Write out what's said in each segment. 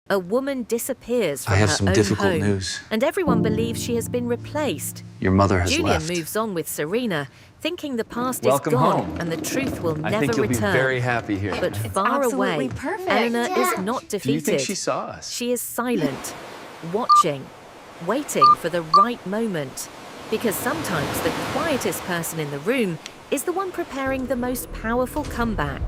A woman disappears I from have her some own difficult home, news. and everyone believes she has been replaced. Your mother has Julian left. moves on with Serena, thinking the past Welcome is gone home. and the truth will I never think you'll return. be very happy here. But It's far absolutely away, perfect. Eleanor is not Do you think defeated. she saw us? She is silent, watching, waiting for the right moment. Because sometimes the quietest person in the room is the one preparing the most powerful comeback.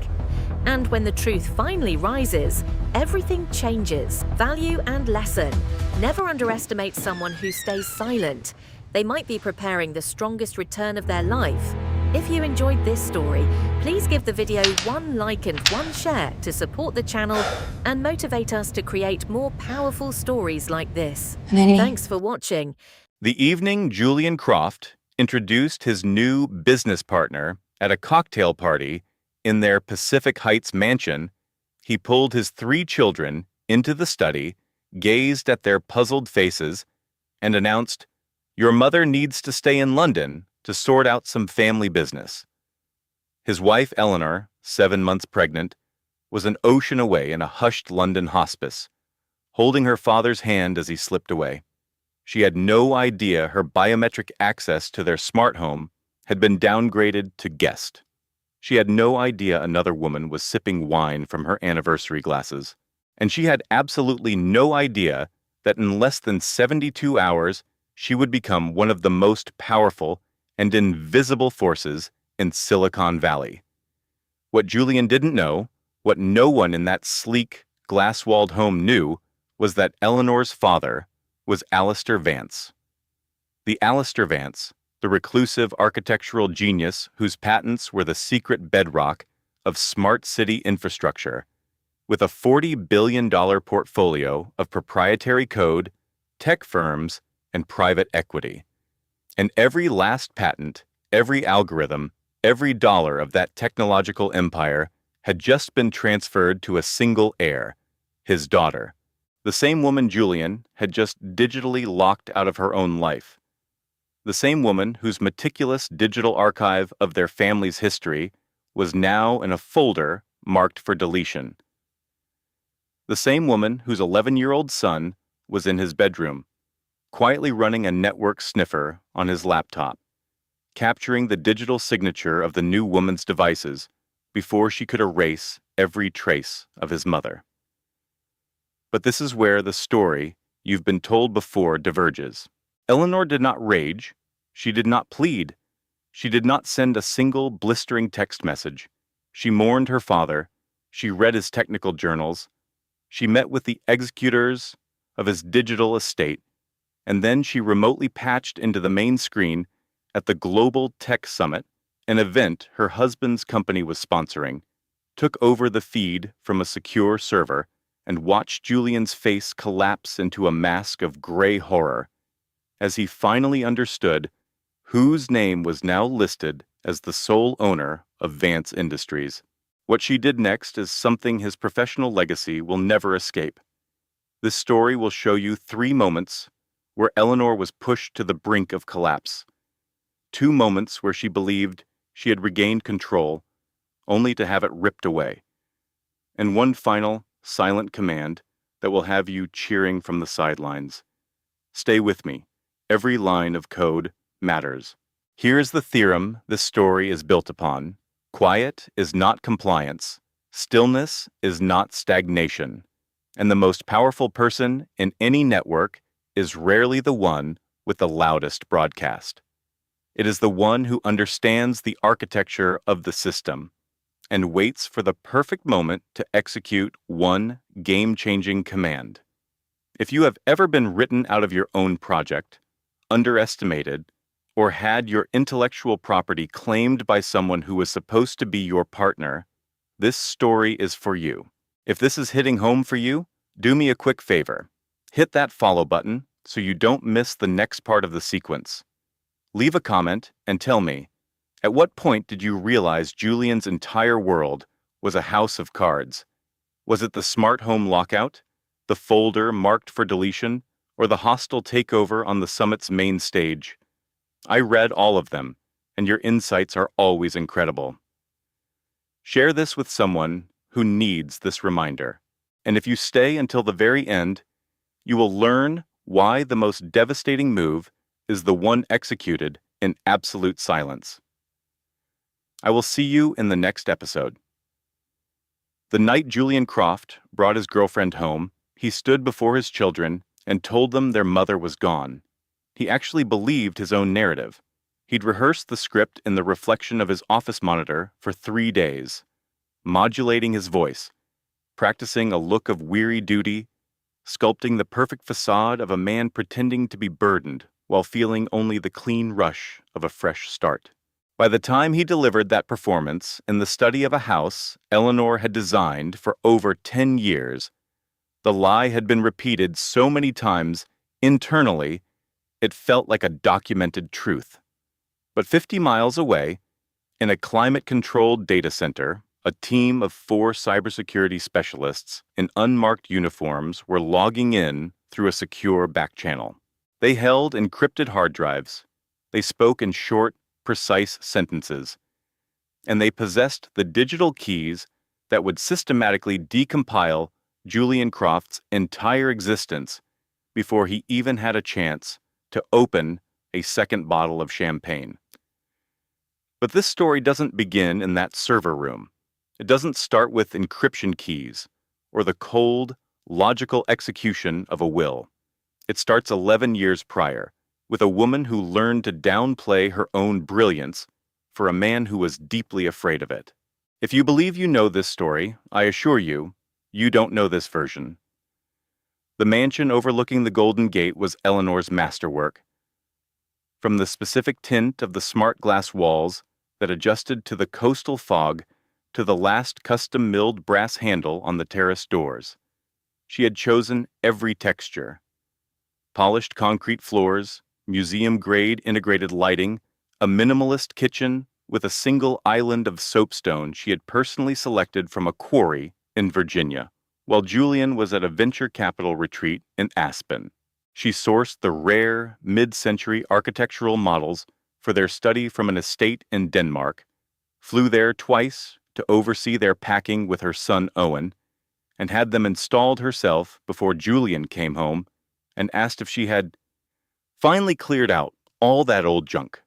And when the truth finally rises, everything changes. Value and lesson. Never underestimate someone who stays silent. They might be preparing the strongest return of their life. If you enjoyed this story, please give the video one like and one share to support the channel and motivate us to create more powerful stories like this. Thanks for watching. The evening Julian Croft introduced his new business partner at a cocktail party in their Pacific Heights mansion, he pulled his 3 children into the study, gazed at their puzzled faces, and announced, "Your mother needs to stay in London to sort out some family business." His wife, Eleanor, 7 months pregnant, was an ocean away in a hushed London hospice, holding her father's hand as he slipped away. She had no idea her biometric access to their smart home had been downgraded to guest. She had no idea another woman was sipping wine from her anniversary glasses. And she had absolutely no idea that in less than 72 hours, she would become one of the most powerful and invisible forces in Silicon Valley. What Julian didn't know, what no one in that sleek, glass-walled home knew, was that Eleanor's father was Alistair Vance. The Alistair Vance, the reclusive architectural genius whose patents were the secret bedrock of smart city infrastructure, with a $40 billion portfolio of proprietary code, tech firms, and private equity. And every last patent, every algorithm, every dollar of that technological empire had just been transferred to a single heir, his daughter, the same woman Julian had just digitally locked out of her own life. The same woman whose meticulous digital archive of their family's history was now in a folder marked for deletion. The same woman whose 11-year-old son was in his bedroom, quietly running a network sniffer on his laptop, capturing the digital signature of the new woman's devices before she could erase every trace of his mother. But this is where the story you've been told before diverges. Eleanor did not rage. She did not plead. She did not send a single blistering text message. She mourned her father. She read his technical journals. She met with the executors of his digital estate, and then she remotely patched into the main screen at the Global Tech Summit, an event her husband's company was sponsoring, took over the feed from a secure server, and watched Julian's face collapse into a mask of gray horror as he finally understood whose name was now listed as the sole owner of Vance Industries. What she did next is something his professional legacy will never escape. This story will show you 3 moments where Eleanor was pushed to the brink of collapse. 2 moments where she believed she had regained control, only to have it ripped away. And one final, silent command that will have you cheering from the sidelines. Stay with me. Every line of code matters. Here's the theorem this story is built upon. Quiet is not compliance. Stillness is not stagnation. And the most powerful person in any network is rarely the one with the loudest broadcast. It is the one who understands the architecture of the system and waits for the perfect moment to execute one game-changing command. If you have ever been written out of your own project, underestimated, or had your intellectual property claimed by someone who was supposed to be your partner, this story is for you. If this is hitting home for you, do me a quick favor. Hit that follow button so you don't miss the next part of the sequence. Leave a comment and tell me, at what point did you realize Julian's entire world was a house of cards? Was it the smart home lockout, the folder marked for deletion, or the hostile takeover on the summit's main stage? I read all of them, and your insights are always incredible. Share this with someone who needs this reminder. And if you stay until the very end, you will learn why the most devastating move is the one executed in absolute silence. I will see you in the next episode. The night Julian Croft brought his girlfriend home, he stood before his children and told them their mother was gone. He actually believed his own narrative. He'd rehearsed the script in the reflection of his office monitor for 3 days, modulating his voice, practicing a look of weary duty, sculpting the perfect facade of a man pretending to be burdened while feeling only the clean rush of a fresh start. By the time he delivered that performance in the study of a house Eleanor had designed for over 10 years, the lie had been repeated so many times internally it felt like a documented truth. But 50 miles away, in a climate-controlled data center, a team of 4 cybersecurity specialists in unmarked uniforms were logging in through a secure back channel. They held encrypted hard drives. They spoke in short, precise sentences. And they possessed the digital keys that would systematically decompile Julian Croft's entire existence before he even had a chance to open a second bottle of champagne. But this story doesn't begin in that server room. It doesn't start with encryption keys or the cold, logical execution of a will. It starts 11 years prior, with a woman who learned to downplay her own brilliance for a man who was deeply afraid of it. If you believe you know this story, I assure you, you don't know this version. The mansion overlooking the Golden Gate was Eleanor's masterwork. From the specific tint of the smart glass walls that adjusted to the coastal fog to the last custom-milled brass handle on the terrace doors, she had chosen every texture. Polished concrete floors, museum-grade integrated lighting, a minimalist kitchen with a single island of soapstone she had personally selected from a quarry in Virginia, while Julian was at a venture capital retreat in Aspen. She sourced the rare, mid-century architectural models for their study from an estate in Denmark, flew there twice to oversee their packing with her son Owen, and had them installed herself before Julian came home and asked if she had finally cleared out all that old junk.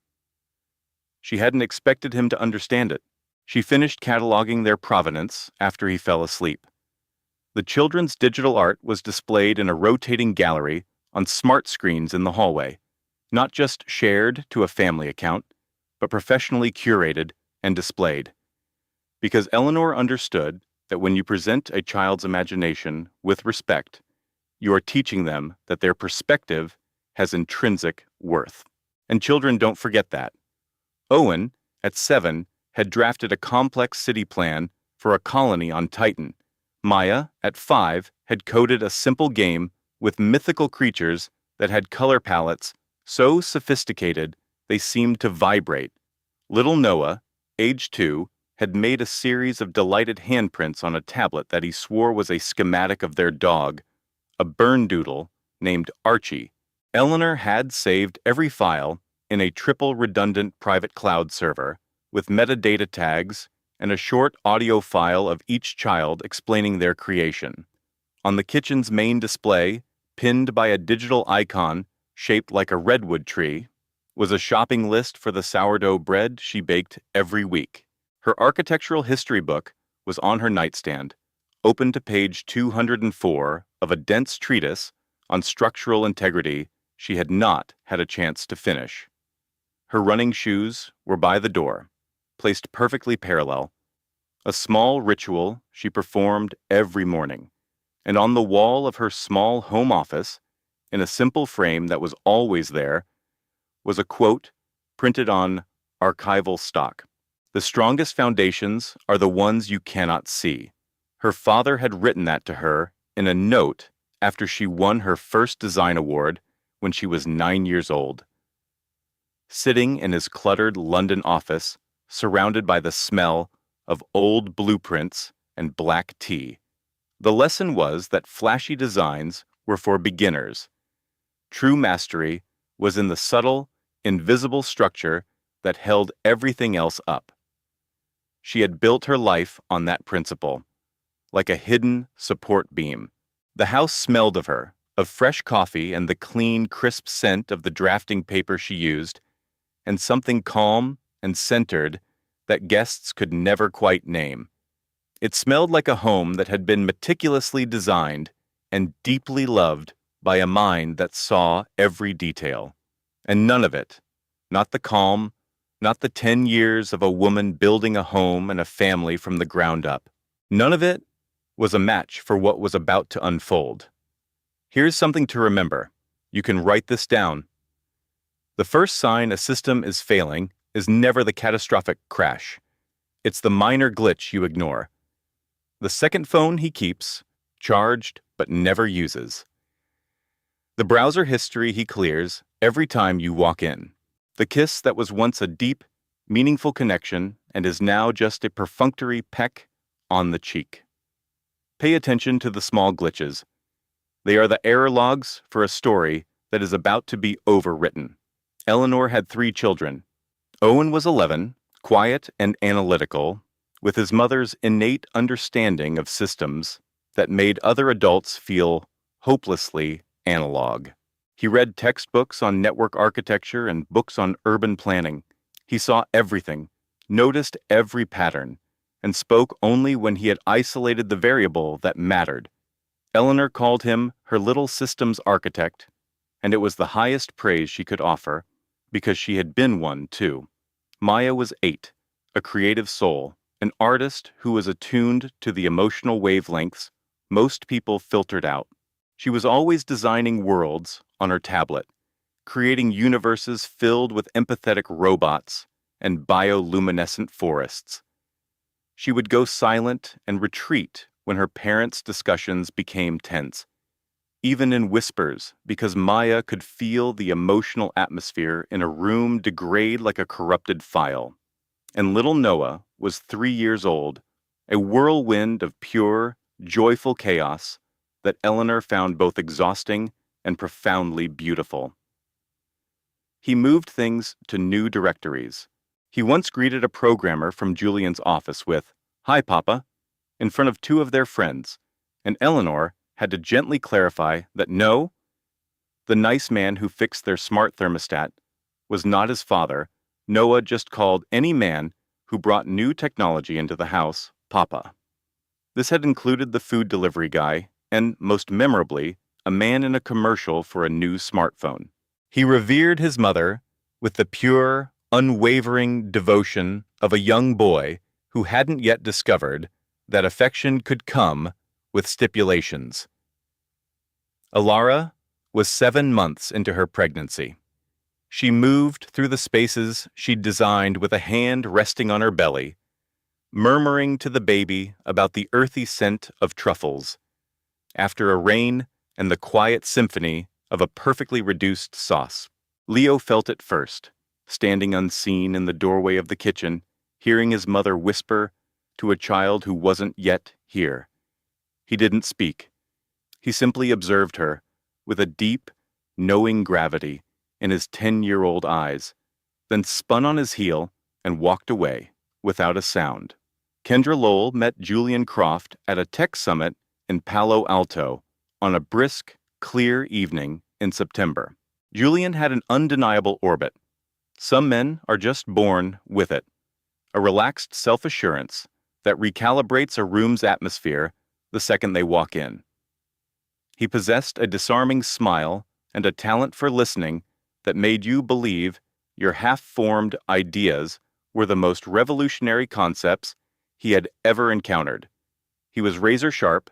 She hadn't expected him to understand it. She finished cataloging their provenance after he fell asleep. The children's digital art was displayed in a rotating gallery on smart screens in the hallway, not just shared to a family account, but professionally curated and displayed. Because Eleanor understood that when you present a child's imagination with respect, you are teaching them that their perspective has intrinsic worth. And children don't forget that. Owen, at 7, had drafted a complex city plan for a colony on Titan. Maya, at 5, had coded a simple game with mythical creatures that had color palettes so sophisticated they seemed to vibrate. Little Noah, age 2, had made a series of delighted handprints on a tablet that he swore was a schematic of their dog, a Berndoodle named Archie. Eleanor had saved every file in a triple redundant private cloud server with metadata tags and a short audio file of each child explaining their creation. On the kitchen's main display, pinned by a digital icon shaped like a redwood tree, was a shopping list for the sourdough bread she baked every week. Her architectural history book was on her nightstand, open to page 204 of a dense treatise on structural integrity she had not had a chance to finish. Her running shoes were by the door, placed perfectly parallel, a small ritual she performed every morning. And on the wall of her small home office, in a simple frame that was always there, was a quote printed on archival stock. "The strongest foundations are the ones you cannot see." Her father had written that to her in a note after she won her first design award when she was 9 years old. Sitting in his cluttered London office, surrounded by the smell of old blueprints and black tea, the lesson was that flashy designs were for beginners. True mastery was in the subtle, invisible structure that held everything else up. She had built her life on that principle. like a hidden support beam. The house smelled of her, of fresh coffee and the clean, crisp scent of the drafting paper she used, and something calm and centered that guests could never quite name. It smelled like a home that had been meticulously designed and deeply loved by a mind that saw every detail. And none of it, not the calm, not the 10 years of a woman building a home and a family from the ground up, none of it was a match for what was about to unfold. Here's something to remember. You can write this down. The first sign a system is failing is never the catastrophic crash. It's the minor glitch you ignore. The second phone he keeps, charged but never uses. The browser history he clears every time you walk in. The kiss that was once a deep, meaningful connection and is now just a perfunctory peck on the cheek. Pay attention to the small glitches. They are the error logs for a story that is about to be overwritten. Eleanor had 3 children. Owen was 11, quiet and analytical, with his mother's innate understanding of systems that made other adults feel hopelessly analog. He read textbooks on network architecture and books on urban planning. He saw everything, noticed every pattern, and spoke only when he had isolated the variable that mattered. Eleanor called him her little systems architect, and it was the highest praise she could offer, because she had been one too. Maya was 8, a creative soul, an artist who was attuned to the emotional wavelengths most people filtered out. She was always designing worlds on her tablet, creating universes filled with empathetic robots and bioluminescent forests. She would go silent and retreat when her parents' discussions became tense, even in whispers, because Maya could feel the emotional atmosphere in a room degrade like a corrupted file. And little Noah was 3 years old, a whirlwind of pure, joyful chaos that Eleanor found both exhausting and profoundly beautiful. He moved things to new directories. He once greeted a programmer from Julian's office with, "Hi, Papa," in front of 2 of their friends, and Eleanor had to gently clarify that no, the nice man who fixed their smart thermostat was not his father. Noah just called any man who brought new technology into the house Papa. This had included the food delivery guy and, most memorably, a man in a commercial for a new smartphone. He revered his mother with the pure, unwavering devotion of a young boy who hadn't yet discovered that affection could come with stipulations. Alara was 7 months into her pregnancy. She moved through the spaces she'd designed with a hand resting on her belly, murmuring to the baby about the earthy scent of truffles, after a rain and the quiet symphony of a perfectly reduced sauce. Leo felt it first, standing unseen in the doorway of the kitchen, hearing his mother whisper to a child who wasn't yet here. He didn't speak. He simply observed her, with a deep, knowing gravity in his 10-year-old eyes, then spun on his heel and walked away, without a sound. Kendra Lowell met Julian Croft at a tech summit in Palo Alto on a brisk, clear evening in September. Julian had an undeniable orbit. Some men are just born with it. A relaxed self-assurance that recalibrates a room's atmosphere the second they walk in. He possessed a disarming smile and a talent for listening that made you believe your half-formed ideas were the most revolutionary concepts he had ever encountered. He was razor-sharp,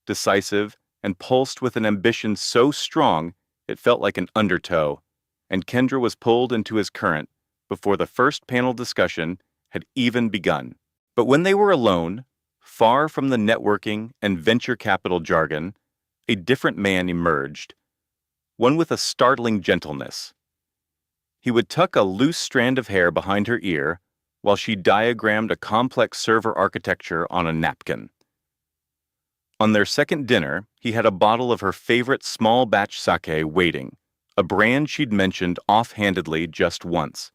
decisive, and pulsed with an ambition so strong it felt like an undertow, and Kendra was pulled into his current before the first panel discussion had even begun. But when they were alone, far from the networking and venture capital jargon, a different man emerged, one with a startling gentleness. He would tuck a loose strand of hair behind her ear while she diagrammed a complex server architecture on a napkin. On their second dinner, he had a bottle of her favorite small batch sake waiting, a brand she'd mentioned offhandedly just once.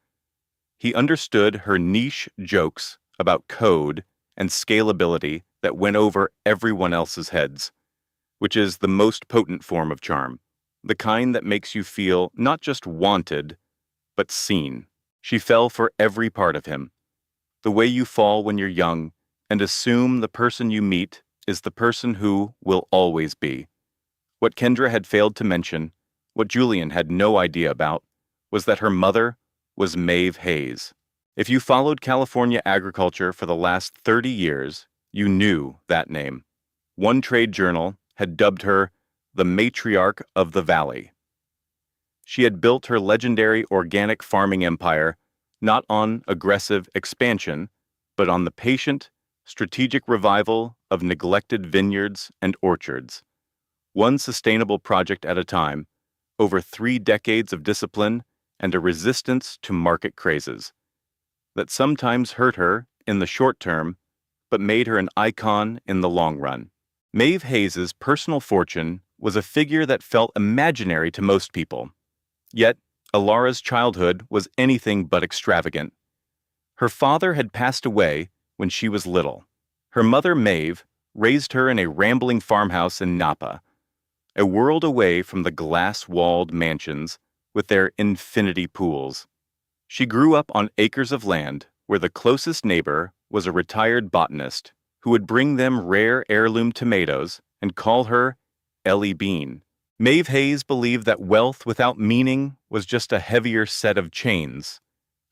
He understood her niche jokes about code and scalability that went over everyone else's heads, which is the most potent form of charm, the kind that makes you feel not just wanted, but seen. She fell for every part of him, the way you fall when you're young and assume the person you meet is the person who will always be. What Kendra had failed to mention, what Julian had no idea about, was that her mother was Maeve Hayes. If you followed California agriculture for the last 30 years, you knew that name. One trade journal had dubbed her the matriarch of the valley. She had built her legendary organic farming empire not on aggressive expansion, but on the patient, strategic revival of neglected vineyards and orchards. One sustainable project at a time, over 3 decades of discipline and a resistance to market crazes that sometimes hurt her in the short term, but made her an icon in the long run. Maeve Hayes's personal fortune was a figure that felt imaginary to most people. Yet, Alara's childhood was anything but extravagant. Her father had passed away when she was little. Her mother, Maeve, raised her in a rambling farmhouse in Napa, a world away from the glass-walled mansions with their infinity pools. She grew up on acres of land where the closest neighbor was a retired botanist who would bring them rare heirloom tomatoes and call her Ellie Bean. Maeve Hayes believed that wealth without meaning was just a heavier set of chains.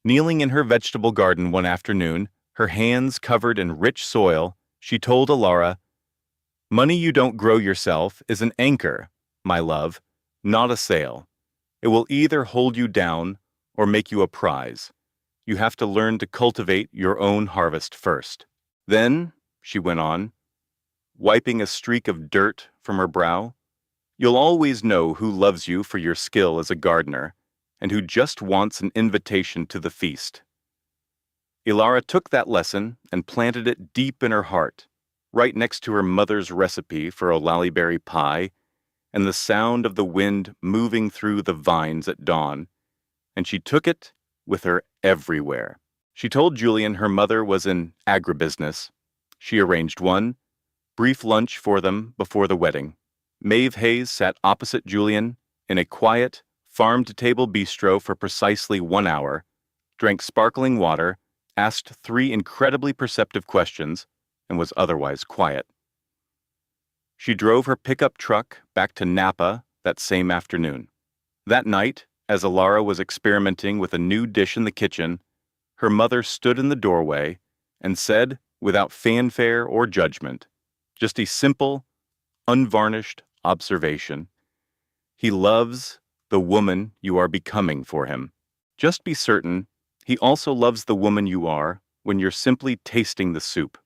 Kneeling in her vegetable garden one afternoon, her hands covered in rich soil, she told Alara, "Money you don't grow yourself is an anchor, my love, not a sail. It will either hold you down or make you a prize. You have to learn to cultivate your own harvest first." Then, she went on, wiping a streak of dirt from her brow, "You'll always know who loves you for your skill as a gardener and who just wants an invitation to the feast." Ilara took that lesson and planted it deep in her heart, right next to her mother's recipe for O'Lallyberry pie and the sound of the wind moving through the vines at dawn, and she took it with her everywhere. She told Julian her mother was in agribusiness. She arranged one brief lunch for them before the wedding. Maeve Hayes sat opposite Julian in a quiet, farm-to-table bistro for precisely 1 hour, drank sparkling water, asked 3 incredibly perceptive questions, and was otherwise quiet. She drove her pickup truck back to Napa that same afternoon. That night, as Alara was experimenting with a new dish in the kitchen, her mother stood in the doorway and said, without fanfare or judgment, just a simple, unvarnished observation, "He loves the woman you are becoming for him. Just be certain he also loves the woman you are when you're simply tasting the soup."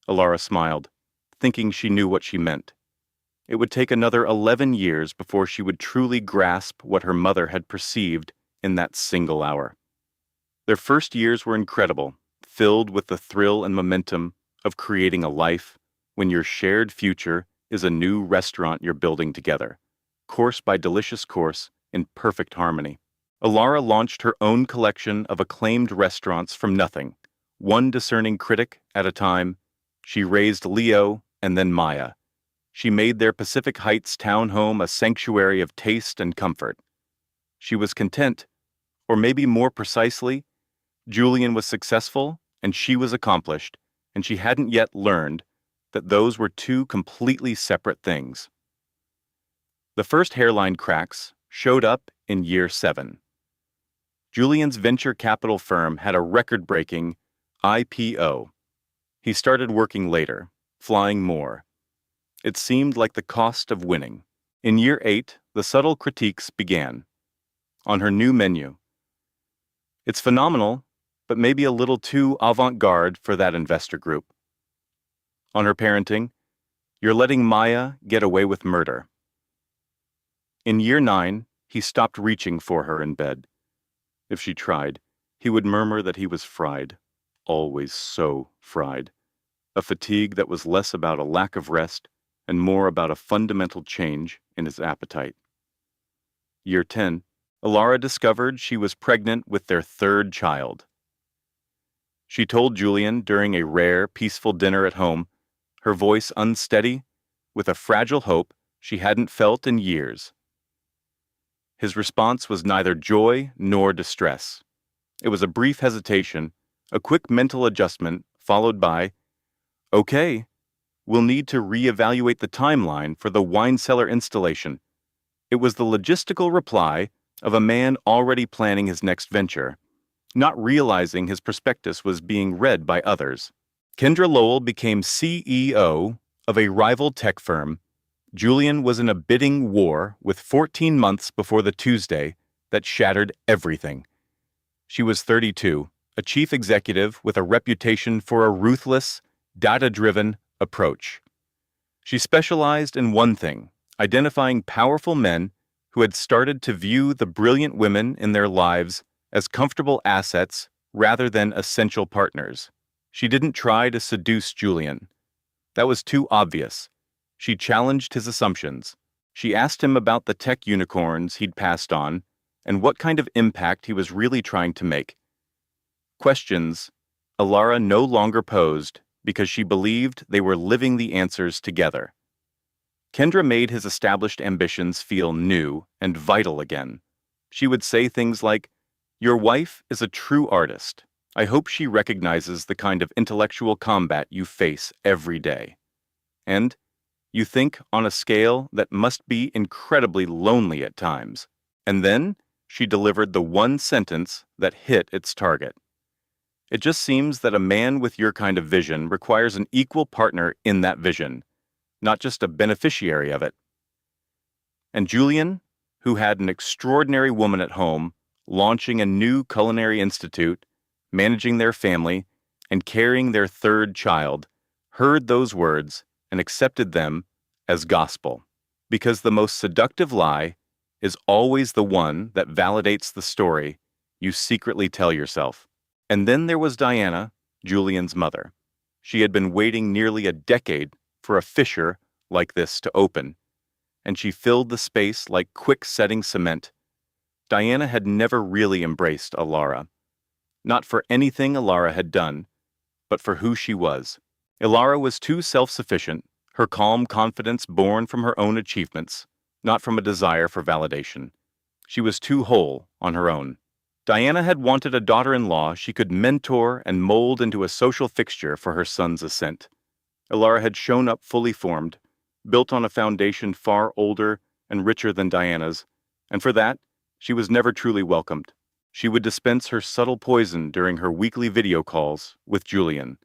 Alara smiled, thinking she knew what she meant. It would take another 11 years before she would truly grasp what her mother had perceived in that single hour. Their first years were incredible, filled with the thrill and momentum of creating a life when your shared future is a new restaurant you're building together, course by delicious course, in perfect harmony. Alara launched her own collection of acclaimed restaurants from nothing, one discerning critic at a time. She raised Leo and then Maya. She made their Pacific Heights townhome a sanctuary of taste and comfort. She was content, or maybe more precisely, Julian was successful and she was accomplished, and she hadn't yet learned that those were 2 completely separate things. The first hairline cracks showed up in year 7. Julian's venture capital firm had a record-breaking IPO. He started working later, flying more. It seemed like the cost of winning. In year 8, the subtle critiques began. On her new menu, "It's phenomenal, but maybe a little too avant-garde for that investor group." On her parenting, "You're letting Maya get away with murder." In year 9, he stopped reaching for her in bed. If she tried, he would murmur that he was fried, always so fried, a fatigue that was less about a lack of rest and more about a fundamental change in his appetite. Year 10, Alara discovered she was pregnant with their 3rd child. She told Julian during a rare, peaceful dinner at home her voice unsteady, with a fragile hope she hadn't felt in years. His response was neither joy nor distress. It was a brief hesitation, a quick mental adjustment, followed by, "Okay, we'll need to reevaluate the timeline for the wine cellar installation." It was the logistical reply of a man already planning his next venture, not realizing his prospectus was being read by others. Kendra Lowell became CEO of a rival tech firm. Julian was in a bidding war with 14 months before the Tuesday that shattered everything. She was 32, a chief executive with a reputation for a ruthless, data-driven approach. She specialized in one thing: identifying powerful men who had started to view the brilliant women in their lives as comfortable assets rather than essential partners. She didn't try to seduce Julian. That was too obvious. She challenged his assumptions. She asked him about the tech unicorns he'd passed on and what kind of impact he was really trying to make. Questions Alara no longer posed because she believed they were living the answers together. Kendra made his established ambitions feel new and vital again. She would say things like, "Your wife is a true artist. I hope she recognizes the kind of intellectual combat you face every day. And you think on a scale that must be incredibly lonely at times." And then she delivered the one sentence that hit its target. "It just seems that a man with your kind of vision requires an equal partner in that vision, not just a beneficiary of it." And Julian, who had an extraordinary woman at home, launching a new culinary institute, managing their family, and carrying their third child, heard those words and accepted them as gospel. Because the most seductive lie is always the one that validates the story you secretly tell yourself. And then there was Diana, Julian's mother. She had been waiting nearly a decade for a fissure like this to open, and she filled the space like quick-setting cement. Diana had never really embraced Alara. Not for anything Alara had done, but for who she was. Alara was too self-sufficient, her calm confidence born from her own achievements, not from a desire for validation. She was too whole on her own. Diana had wanted a daughter-in-law she could mentor and mold into a social fixture for her son's ascent. Alara had shown up fully formed, built on a foundation far older and richer than Diana's, and for that, she was never truly welcomed. She would dispense her subtle poison during her weekly video calls with Julian.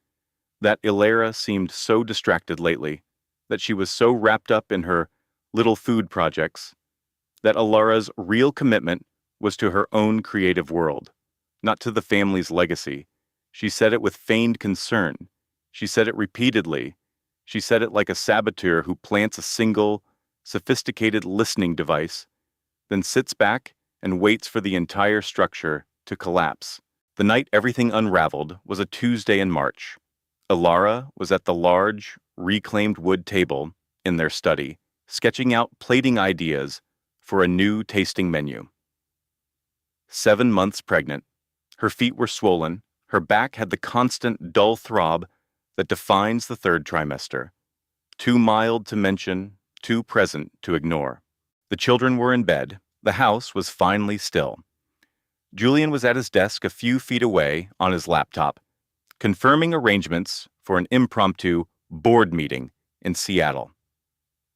That Alara seemed so distracted lately, that she was so wrapped up in her little food projects, that Alara's real commitment was to her own creative world, not to the family's legacy. She said it with feigned concern. She said it repeatedly. She said it like a saboteur who plants a single, sophisticated listening device, then sits back and waits for the entire structure to collapse. The night everything unraveled was a Tuesday in March. Alara was at the large, reclaimed wood table in their study, sketching out plating ideas for a new tasting menu. 7 months pregnant, her feet were swollen, her back had the constant dull throb that defines the third trimester. Too mild to mention, too present to ignore. The children were in bed. The house was finally still. Julian was at his desk a few feet away on his laptop, confirming arrangements for an impromptu board meeting in Seattle.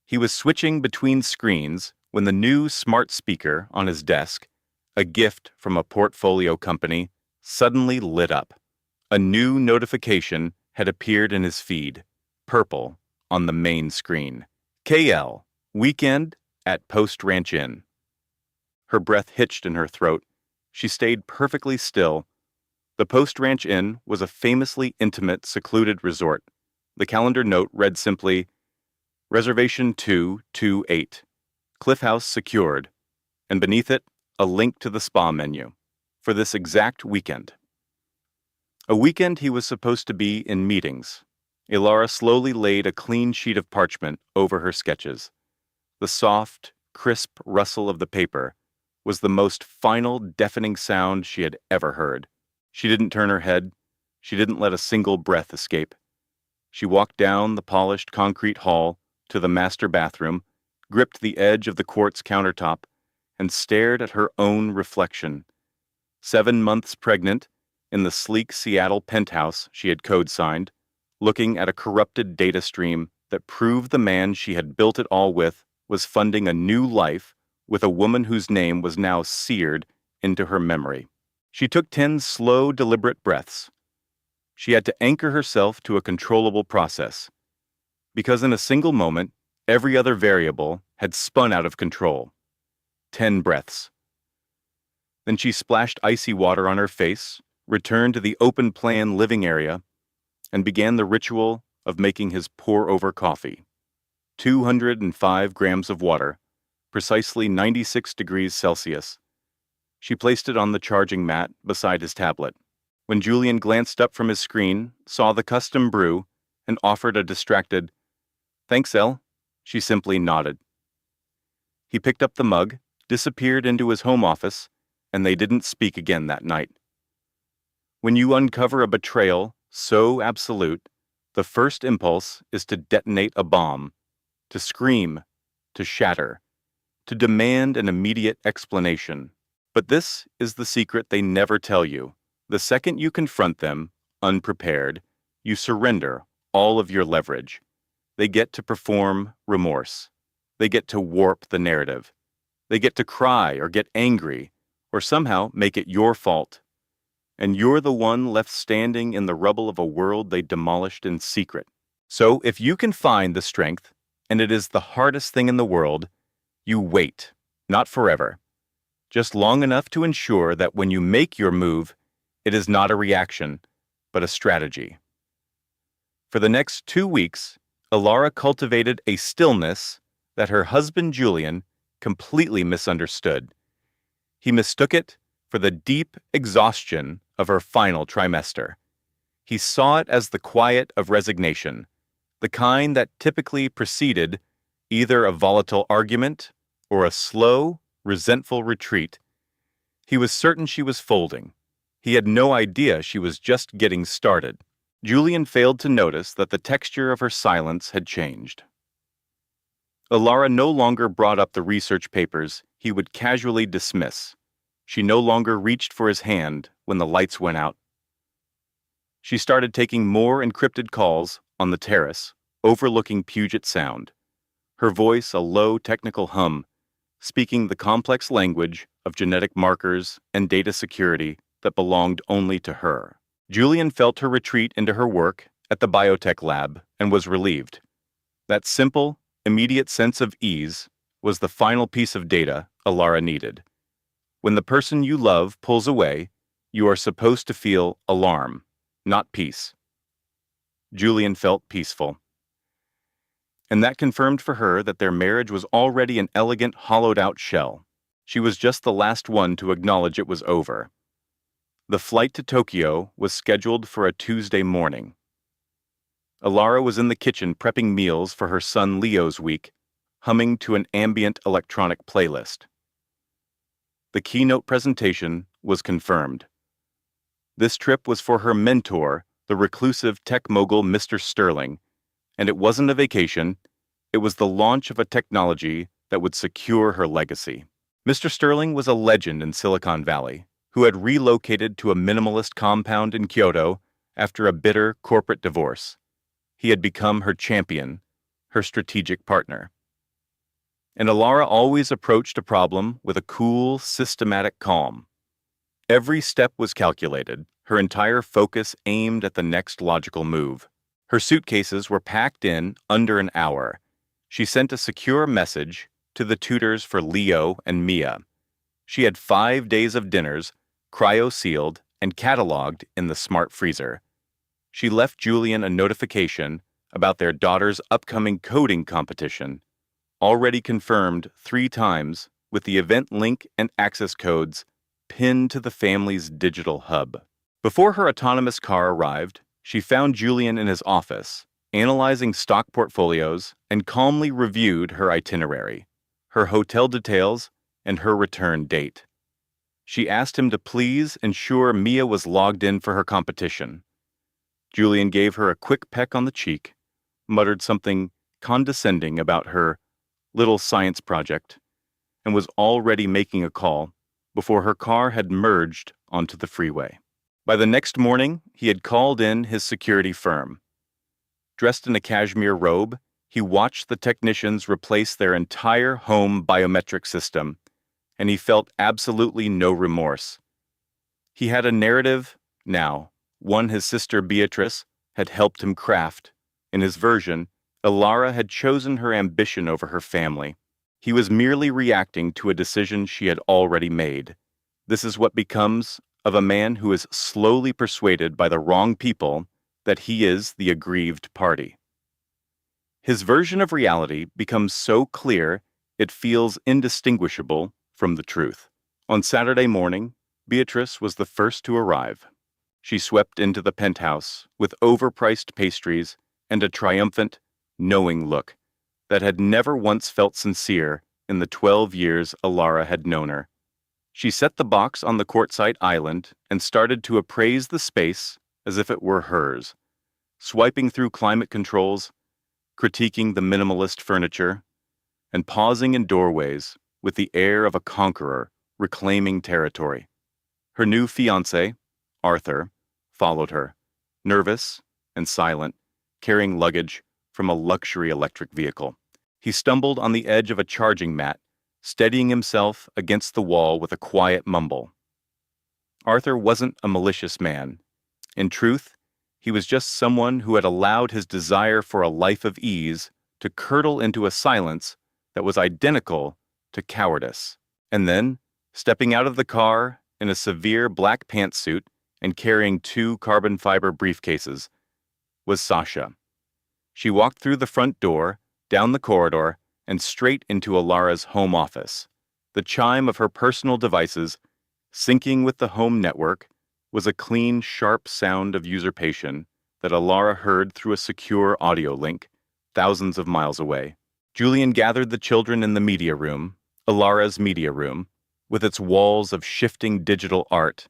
He was switching between screens when the new smart speaker on his desk, a gift from a portfolio company, suddenly lit up. A new notification had appeared in his feed, purple, on the main screen. KL, weekend at Post Ranch Inn. Her breath hitched in her throat. She stayed perfectly still. The Post Ranch Inn was a famously intimate, secluded resort. The calendar note read simply, "Reservation 228, Cliff House secured," and beneath it, a link to the spa menu, for this exact weekend. A weekend he was supposed to be in meetings. Alara slowly laid a clean sheet of parchment over her sketches. The soft, crisp rustle of the paper was the most final, deafening sound she had ever heard. She didn't turn her head. She didn't let a single breath escape. She walked down the polished concrete hall to the master bathroom, gripped the edge of the quartz countertop, and stared at her own reflection. 7 months pregnant, in the sleek Seattle penthouse she had code-signed, looking at a corrupted data stream that proved the man she had built it all with was funding a new life with a woman whose name was now seared into her memory. She took 10 slow, deliberate breaths. She had to anchor herself to a controllable process, because in a single moment, every other variable had spun out of control. 10 breaths. Then she splashed icy water on her face, returned to the open-plan living area, and began the ritual of making his pour-over coffee. 205 grams of water, precisely 96 degrees Celsius. She placed it on the charging mat beside his tablet. When Julian glanced up from his screen, saw the custom brew, and offered a distracted, "Thanks, Elle." She simply nodded. He picked up the mug, disappeared into his home office, and they didn't speak again that night. When you uncover a betrayal so absolute, the first impulse is to detonate a bomb, to scream, to shatter, to demand an immediate explanation. But this is the secret they never tell you. The second you confront them, unprepared, you surrender all of your leverage. They get to perform remorse. They get to warp the narrative. They get to cry or get angry, or somehow make it your fault. And you're the one left standing in the rubble of a world they demolished in secret. So if you can find the strength, and it is the hardest thing in the world, you wait, not forever, just long enough to ensure that when you make your move, it is not a reaction, but a strategy. For the next 2 weeks, Alara cultivated a stillness that her husband Julian completely misunderstood. He mistook it for the deep exhaustion of her final trimester. He saw it as the quiet of resignation, the kind that typically preceded either a volatile argument or a slow, resentful retreat. He was certain she was folding. He had no idea she was just getting started. Julian failed to notice that the texture of her silence had changed. Alara no longer brought up the research papers he would casually dismiss. She no longer reached for his hand when the lights went out. She started taking more encrypted calls on the terrace, overlooking Puget Sound, her voice a low technical hum, speaking the complex language of genetic markers and data security that belonged only to her. Julian felt her retreat into her work at the biotech lab and was relieved. That simple, immediate sense of ease was the final piece of data Alara needed. When the person you love pulls away, you are supposed to feel alarm, not peace. Julian felt peaceful. And that confirmed for her that their marriage was already an elegant, hollowed-out shell. She was just the last one to acknowledge it was over. The flight to Tokyo was scheduled for a Tuesday morning. Alara was in the kitchen prepping meals for her son Leo's week, humming to an ambient electronic playlist. The keynote presentation was confirmed. This trip was for her mentor, the reclusive tech mogul Mr. Sterling, and it wasn't a vacation, it was the launch of a technology that would secure her legacy. Mr. Sterling was a legend in Silicon Valley, who had relocated to a minimalist compound in Kyoto after a bitter corporate divorce. He had become her champion, her strategic partner. And Alara always approached a problem with a cool, systematic calm. Every step was calculated, her entire focus aimed at the next logical move. Her suitcases were packed in under an hour. She sent a secure message to the tutors for Leo and Mia. She had 5 days of dinners, cryo-sealed and cataloged in the smart freezer. She left Julian a notification about their daughter's upcoming coding competition, already confirmed 3 times with the event link and access codes pinned to the family's digital hub. Before her autonomous car arrived, she found Julian in his office, analyzing stock portfolios, and calmly reviewed her itinerary, her hotel details, and her return date. She asked him to please ensure Mia was logged in for her competition. Julian gave her a quick peck on the cheek, muttered something condescending about her little science project, and was already making a call before her car had merged onto the freeway. By the next morning, he had called in his security firm. Dressed in a cashmere robe, he watched the technicians replace their entire home biometric system, and he felt absolutely no remorse. He had a narrative now, one his sister Beatrice had helped him craft. In his version, Alara had chosen her ambition over her family. He was merely reacting to a decision she had already made. This is what becomes of a man who is slowly persuaded by the wrong people that he is the aggrieved party. His version of reality becomes so clear it feels indistinguishable from the truth. On Saturday morning, Beatrice was the first to arrive. She swept into the penthouse with overpriced pastries and a triumphant, knowing look that had never once felt sincere in the 12 years Alara had known her. She set the box on the quartzite island and started to appraise the space as if it were hers, swiping through climate controls, critiquing the minimalist furniture, and pausing in doorways with the air of a conqueror reclaiming territory. Her new fiancé, Arthur, followed her, nervous and silent, carrying luggage from a luxury electric vehicle. He stumbled on the edge of a charging mat, steadying himself against the wall with a quiet mumble. Arthur wasn't a malicious man. In truth, he was just someone who had allowed his desire for a life of ease to curdle into a silence that was identical to cowardice. And then, stepping out of the car in a severe black pantsuit and carrying 2 carbon fiber briefcases, was Sasha. She walked through the front door, down the corridor, and straight into Alara's home office. The chime of her personal devices, syncing with the home network, was a clean, sharp sound of usurpation that Alara heard through a secure audio link, thousands of miles away. Julian gathered the children in the media room, Alara's media room, with its walls of shifting digital art,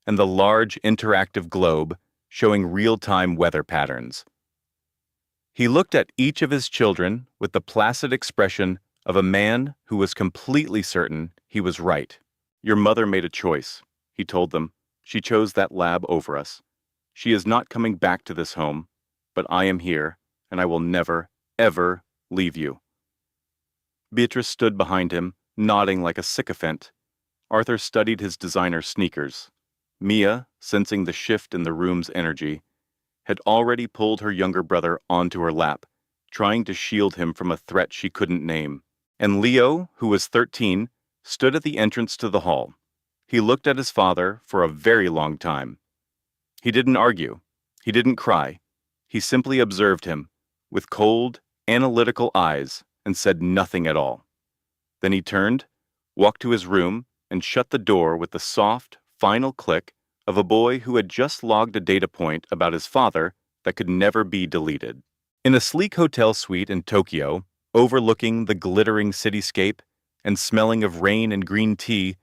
and the large interactive globe showing real-time weather patterns. He looked at each of his children with the placid expression of a man who was completely certain he was right. "Your mother made a choice," he told them. "She chose that lab over us. She is not coming back to this home, but I am here, and I will never, ever leave you." Beatrice stood behind him, nodding like a sycophant. Arthur studied his designer sneakers. Mia, sensing the shift in the room's energy, had already pulled her younger brother onto her lap, trying to shield him from a threat she couldn't name. And Leo, who was 13, stood at the entrance to the hall. He looked at his father for a very long time. He didn't argue. He didn't cry. He simply observed him, with cold, analytical eyes, and said nothing at all. Then he turned, walked to his room, and shut the door with the soft, final click of a boy who had just logged a data point about his father that could never be deleted. In a sleek hotel suite in Tokyo, overlooking the glittering cityscape and smelling of rain and green tea,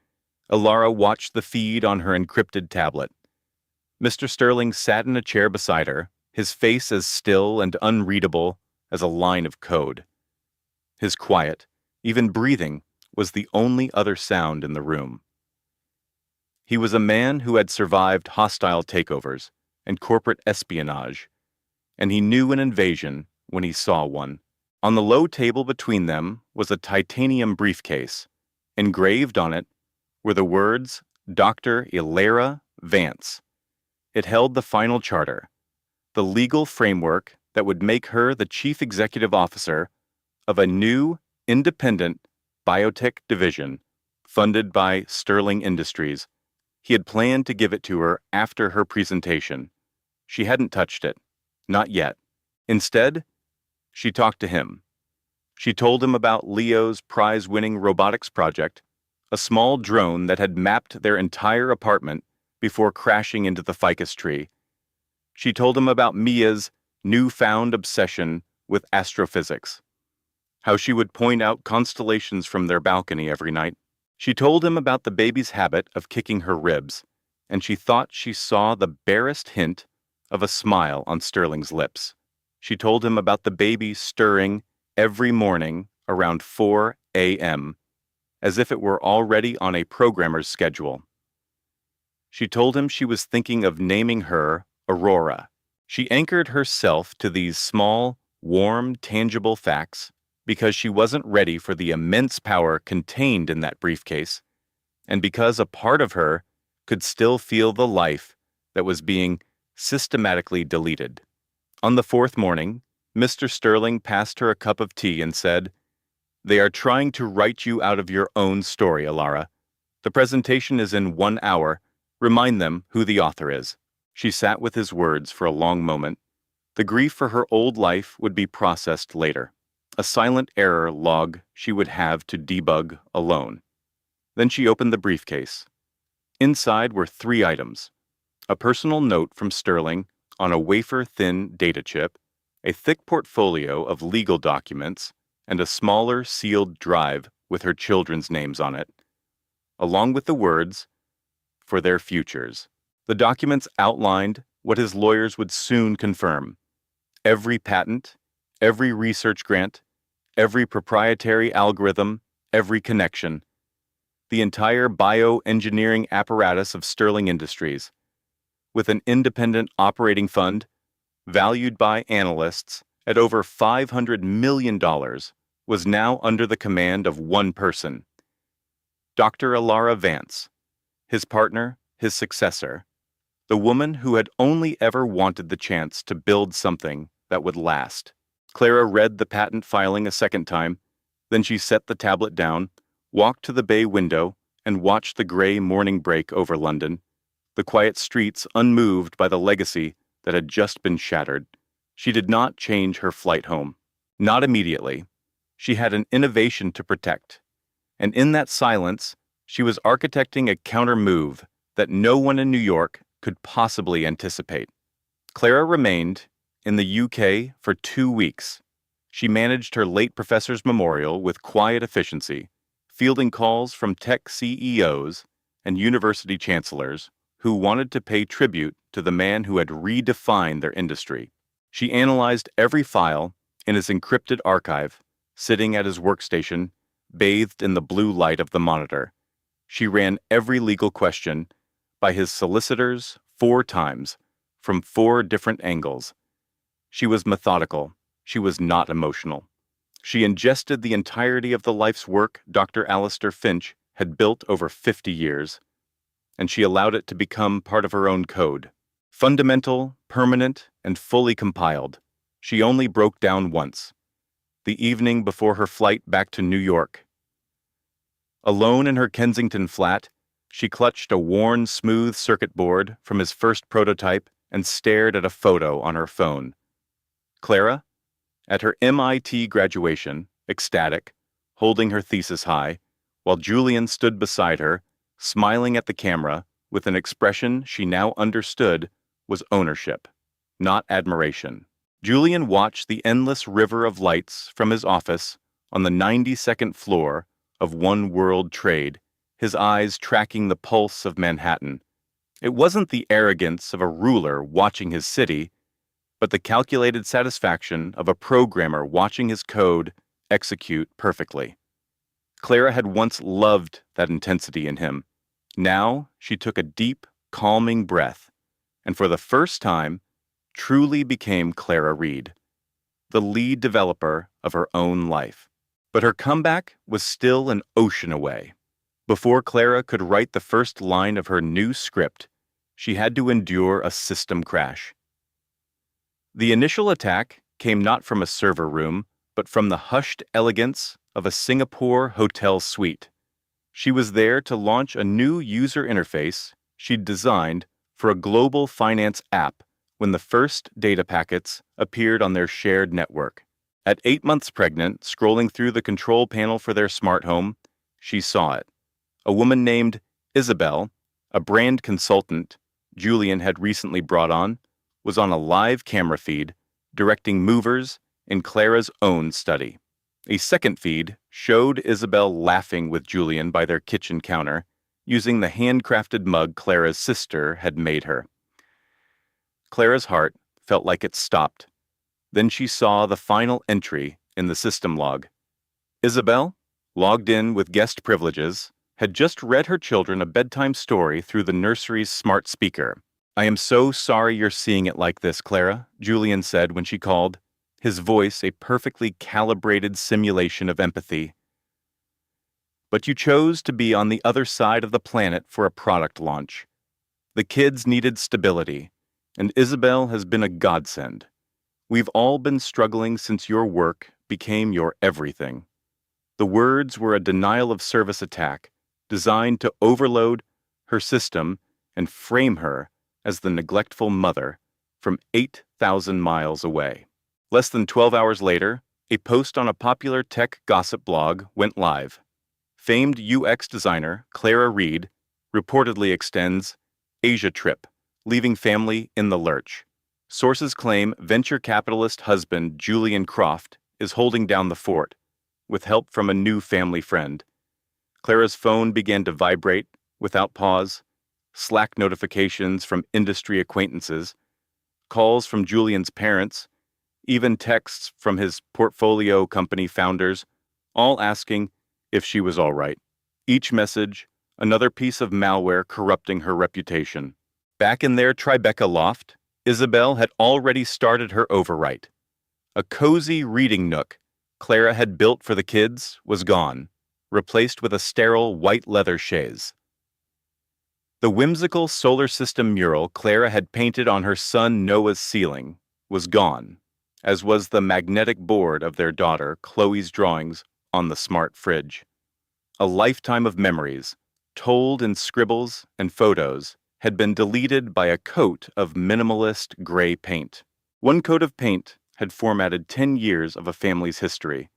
Alara watched the feed on her encrypted tablet. Mr. Sterling sat in a chair beside her, his face as still and unreadable as a line of code. His quiet, even breathing, was the only other sound in the room. He was a man who had survived hostile takeovers and corporate espionage, and he knew an invasion when he saw one. On the low table between them was a titanium briefcase. Engraved on it were the words Dr. Ilera Vance. It held the final charter, the legal framework that would make her the chief executive officer of a new, independent biotech division funded by Sterling Industries. He had planned to give it to her after her presentation. She hadn't touched it. Not yet. Instead, she talked to him. She told him about Leo's prize-winning robotics project, a small drone that had mapped their entire apartment before crashing into the ficus tree. She told him about Mia's newfound obsession with astrophysics, how she would point out constellations from their balcony every night. She told him about the baby's habit of kicking her ribs, and she thought she saw the barest hint of a smile on Sterling's lips. She told him about the baby stirring every morning around 4 a.m., as if it were already on a programmer's schedule. She told him she was thinking of naming her Aurora. She anchored herself to these small, warm, tangible facts because she wasn't ready for the immense power contained in that briefcase, and because a part of her could still feel the life that was being systematically deleted. On the fourth morning, Mr. Sterling passed her a cup of tea and said, "They are trying to write you out of your own story, Alara. The presentation is in 1 hour. Remind them who the author is." She sat with his words for a long moment. The grief for her old life would be processed later, a silent error log she would have to debug alone. Then she opened the briefcase. Inside were 3 items: a personal note from Sterling on a wafer-thin data chip, a thick portfolio of legal documents, and a smaller sealed drive with her children's names on it, along with the words, "for their futures." The documents outlined what his lawyers would soon confirm: every patent, every research grant, every proprietary algorithm, every connection, the entire bioengineering apparatus of Sterling Industries, with an independent operating fund, valued by analysts at over $500 million, was now under the command of one person, Dr. Alara Vance, his partner, his successor, the woman who had only ever wanted the chance to build something that would last. Clara read the patent filing a second time, then she set the tablet down, walked to the bay window, and watched the gray morning break over London, the quiet streets unmoved by the legacy that had just been shattered. She did not change her flight home. Not immediately. She had an innovation to protect, and in that silence, she was architecting a counter-move that no one in New York could possibly anticipate. Clara remained in the UK for 2 weeks. She managed her late professor's memorial with quiet efficiency, fielding calls from tech CEOs and university chancellors who wanted to pay tribute to the man who had redefined their industry. She analyzed every file in his encrypted archive, sitting at his workstation, bathed in the blue light of the monitor. She ran every legal question by his solicitors 4 times, from 4 different angles. She was methodical. She was not emotional. She ingested the entirety of the life's work Dr. Alistair Finch had built over 50 years, and she allowed it to become part of her own code. Fundamental, permanent, and fully compiled. She only broke down once, the evening before her flight back to New York. Alone in her Kensington flat, she clutched a worn, smooth circuit board from his first prototype and stared at a photo on her phone. Clara, at her MIT graduation, ecstatic, holding her thesis high, while Julian stood beside her, smiling at the camera with an expression she now understood was ownership, not admiration. Julian watched the endless river of lights from his office on the 92nd floor of One World Trade, his eyes tracking the pulse of Manhattan. It wasn't the arrogance of a ruler watching his city, but the calculated satisfaction of a programmer watching his code execute perfectly. Clara had once loved that intensity in him. Now she took a deep, calming breath, and for the first time, truly became Clara Reed, the lead developer of her own life. But her comeback was still an ocean away. Before Clara could write the first line of her new script, she had to endure a system crash. The initial attack came not from a server room, but from the hushed elegance of a Singapore hotel suite. She was there to launch a new user interface she'd designed for a global finance app when the first data packets appeared on their shared network. At 8 months pregnant, scrolling through the control panel for their smart home, she saw it. A woman named Isabel, a brand consultant Julian had recently brought on, was on a live camera feed, directing movers in Clara's own study. A second feed showed Isabel laughing with Julian by their kitchen counter, using the handcrafted mug Clara's sister had made her. Clara's heart felt like it stopped. Then she saw the final entry in the system log. Isabel, logged in with guest privileges, had just read her children a bedtime story through the nursery's smart speaker. "I am so sorry you're seeing it like this, Clara," Julian said when she called, his voice a perfectly calibrated simulation of empathy. "But you chose to be on the other side of the planet for a product launch. The kids needed stability, and Isabel has been a godsend. We've all been struggling since your work became your everything." The words were a denial of service attack designed to overload her system and frame her as the neglectful mother from 8,000 miles away. Less than 12 hours later, a post on a popular tech gossip blog went live. Famed UX designer Clara Reed reportedly extends Asia trip, leaving family in the lurch. Sources claim venture capitalist husband Julian Croft is holding down the fort, with help from a new family friend. Clara's phone began to vibrate without pause, Slack notifications from industry acquaintances, calls from Julian's parents, even texts from his portfolio company founders, all asking if she was all right. Each message, another piece of malware corrupting her reputation. Back in their Tribeca loft, Isabel had already started her overwrite. A cozy reading nook Clara had built for the kids was gone, replaced with a sterile white leather chaise. The whimsical solar system mural Clara had painted on her son Noah's ceiling was gone, as was the magnetic board of their daughter Chloe's drawings on the smart fridge. A lifetime of memories, told in scribbles and photos, had been deleted by a coat of minimalist gray paint. One coat of paint had formatted 10 years of a family's history.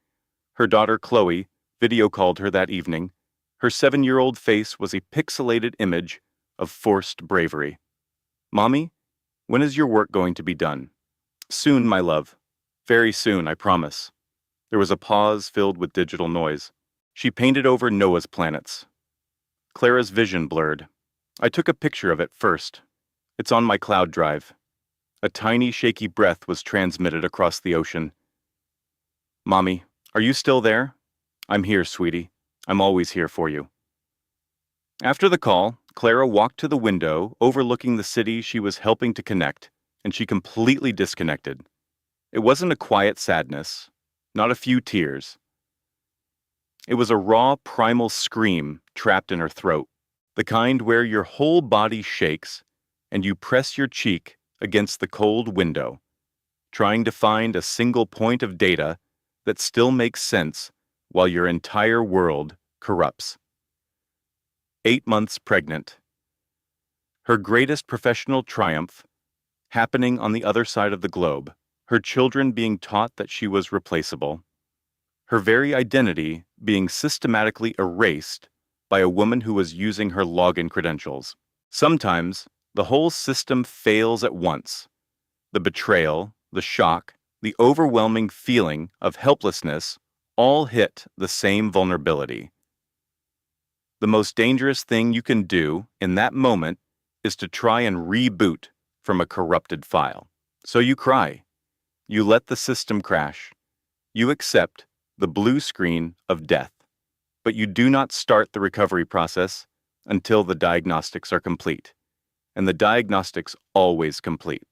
Her daughter Chloe video called her that evening. Her 7-year-old face was a pixelated image of forced bravery. "Mommy, when is your work going to be done?" "Soon, my love. Very soon, I promise." There was a pause filled with digital noise. She painted over Noah's planets. Clara's vision blurred. "I took a picture of it first. It's on my cloud drive." A tiny, shaky breath was transmitted across the ocean. "Mommy, are you still there?" "I'm here, sweetie. I'm always here for you." After the call, Clara walked to the window overlooking the city she was helping to connect, and she completely disconnected. It wasn't a quiet sadness, not a few tears. It was a raw, primal scream trapped in her throat, the kind where your whole body shakes and you press your cheek against the cold window, trying to find a single point of data that still makes sense while your entire world corrupts. 8 months pregnant. Her greatest professional triumph happening on the other side of the globe, her children being taught that she was replaceable, her very identity being systematically erased by a woman who was using her login credentials. Sometimes, the whole system fails at once. The betrayal, the shock, the overwhelming feeling of helplessness all hit the same vulnerability. The most dangerous thing you can do in that moment is to try and reboot from a corrupted file. So you cry. You let the system crash. You accept the blue screen of death. But you do not start the recovery process until the diagnostics are complete. And the diagnostics always complete.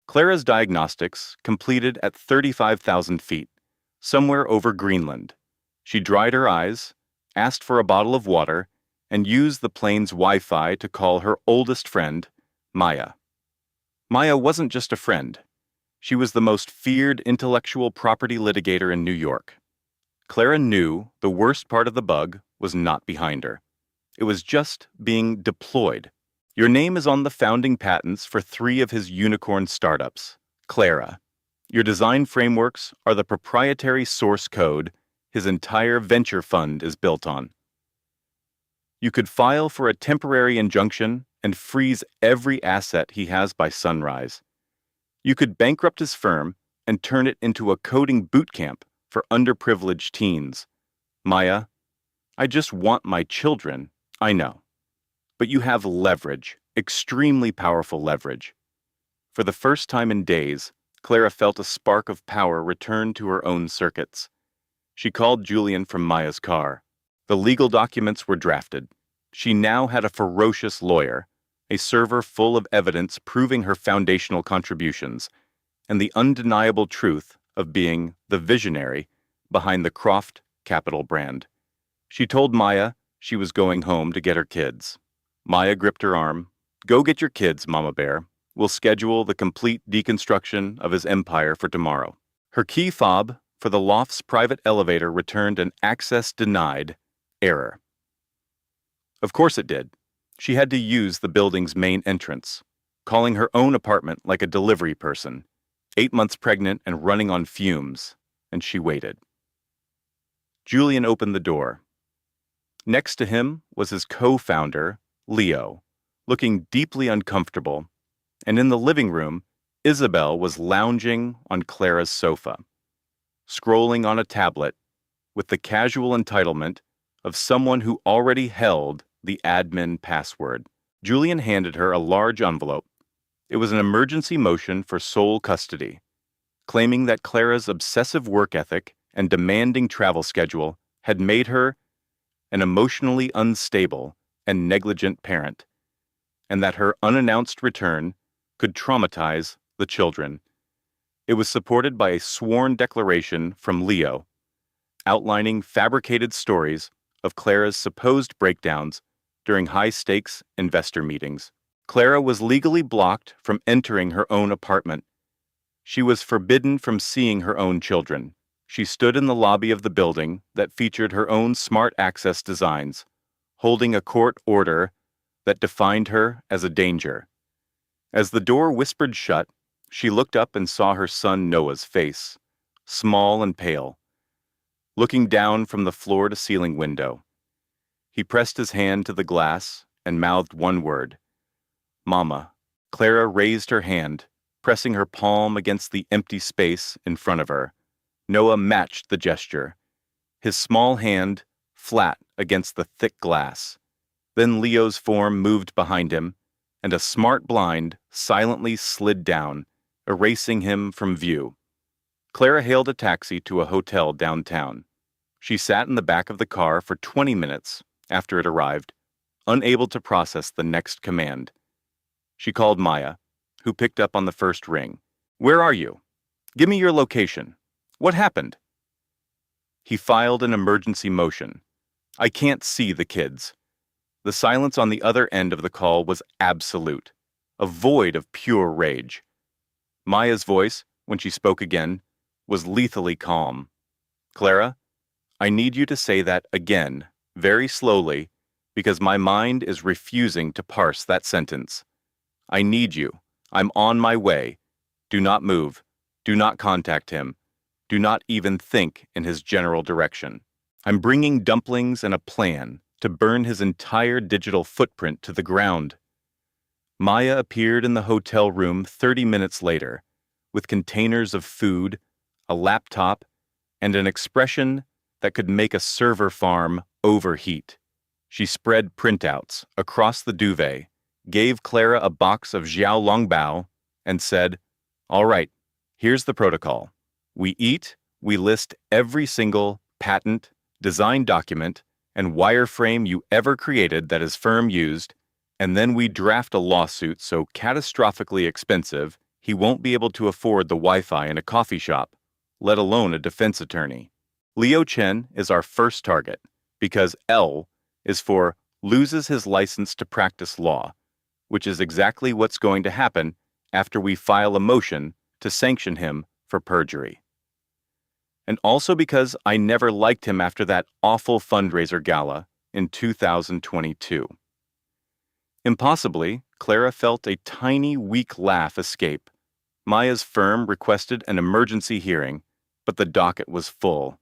Clara's diagnostics completed at 35,000 feet, somewhere over Greenland. She dried her eyes, asked for a bottle of water, and used the plane's Wi-Fi to call her oldest friend, Maya. Maya wasn't just a friend. She was the most feared intellectual property litigator in New York. Clara knew the worst part of the bug was not behind her. It was just being deployed. Your name is on the founding patents for 3 of his unicorn startups. Clara. Your design frameworks are the proprietary source code his entire venture fund is built on. You could file for a temporary injunction and freeze every asset he has by sunrise. You could bankrupt his firm and turn it into a coding boot camp for underprivileged teens. Maya, I just want my children, I know. But you have leverage, extremely powerful leverage. For the first time in days, Clara felt a spark of power return to her own circuits. She called Julian from Maya's car. The legal documents were drafted. She now had a ferocious lawyer, a server full of evidence proving her foundational contributions, and the undeniable truth of being the visionary behind the Croft Capital brand. She told Maya she was going home to get her kids. Maya gripped her arm. "Go get your kids, Mama Bear. We'll schedule the complete deconstruction of his empire for tomorrow." Her key fob for the loft's private elevator returned an access denied error. Of course it did. She had to use the building's main entrance, calling her own apartment like a delivery person, 8 months pregnant and running on fumes, and she waited. Julian opened the door. Next to him was his co-founder, Leo, looking deeply uncomfortable, and in the living room, Isabel was lounging on Clara's sofa, scrolling on a tablet with the casual entitlement of someone who already held the admin password. Julian handed her a large envelope. It was an emergency motion for sole custody, claiming that Clara's obsessive work ethic and demanding travel schedule had made her an emotionally unstable and negligent parent, and that her unannounced return could traumatize the children. It was supported by a sworn declaration from Leo, outlining fabricated stories of Clara's supposed breakdowns during high-stakes investor meetings. Clara was legally blocked from entering her own apartment. She was forbidden from seeing her own children. She stood in the lobby of the building that featured her own smart access designs, holding a court order that defined her as a danger. As the door whispered shut, she looked up and saw her son Noah's face, small and pale, looking down from the floor-to-ceiling window. He pressed his hand to the glass and mouthed one word, "Mama." Clara raised her hand, pressing her palm against the empty space in front of her. Noah matched the gesture, his small hand flat against the thick glass. Then Leo's form moved behind him, and a smart blind silently slid down, erasing him from view. Clara hailed a taxi to a hotel downtown. She sat in the back of the car for 20 minutes after it arrived, unable to process the next command. She called Maya, who picked up on the first ring. "Where are you? Give me your location. What happened?" He filed an emergency motion. "I can't see the kids." The silence on the other end of the call was absolute, a void of pure rage. Maya's voice, when she spoke again, was lethally calm. "Clara, I need you to say that again, very slowly, because my mind is refusing to parse that sentence. I need you. I'm on my way. Do not move. Do not contact him. Do not even think in his general direction. I'm bringing dumplings and a plan to burn his entire digital footprint to the ground." Maya appeared in the hotel room 30 minutes later, with containers of food, a laptop, and an expression that could make a server farm overheat. She spread printouts across the duvet, gave Clara a box of xiaolongbao, and said, "All right, here's the protocol. We eat, we list every single patent, design document, and wireframe you ever created that his firm used, and then we draft a lawsuit so catastrophically expensive he won't be able to afford the Wi-Fi in a coffee shop, let alone a defense attorney. Leo Chen is our first target, because L is for loses his license to practice law, which is exactly what's going to happen after we file a motion to sanction him for perjury. And also because I never liked him after that awful fundraiser gala in 2022. Impossibly, Clara felt a tiny, weak laugh escape. Maya's firm requested an emergency hearing, but the docket was full.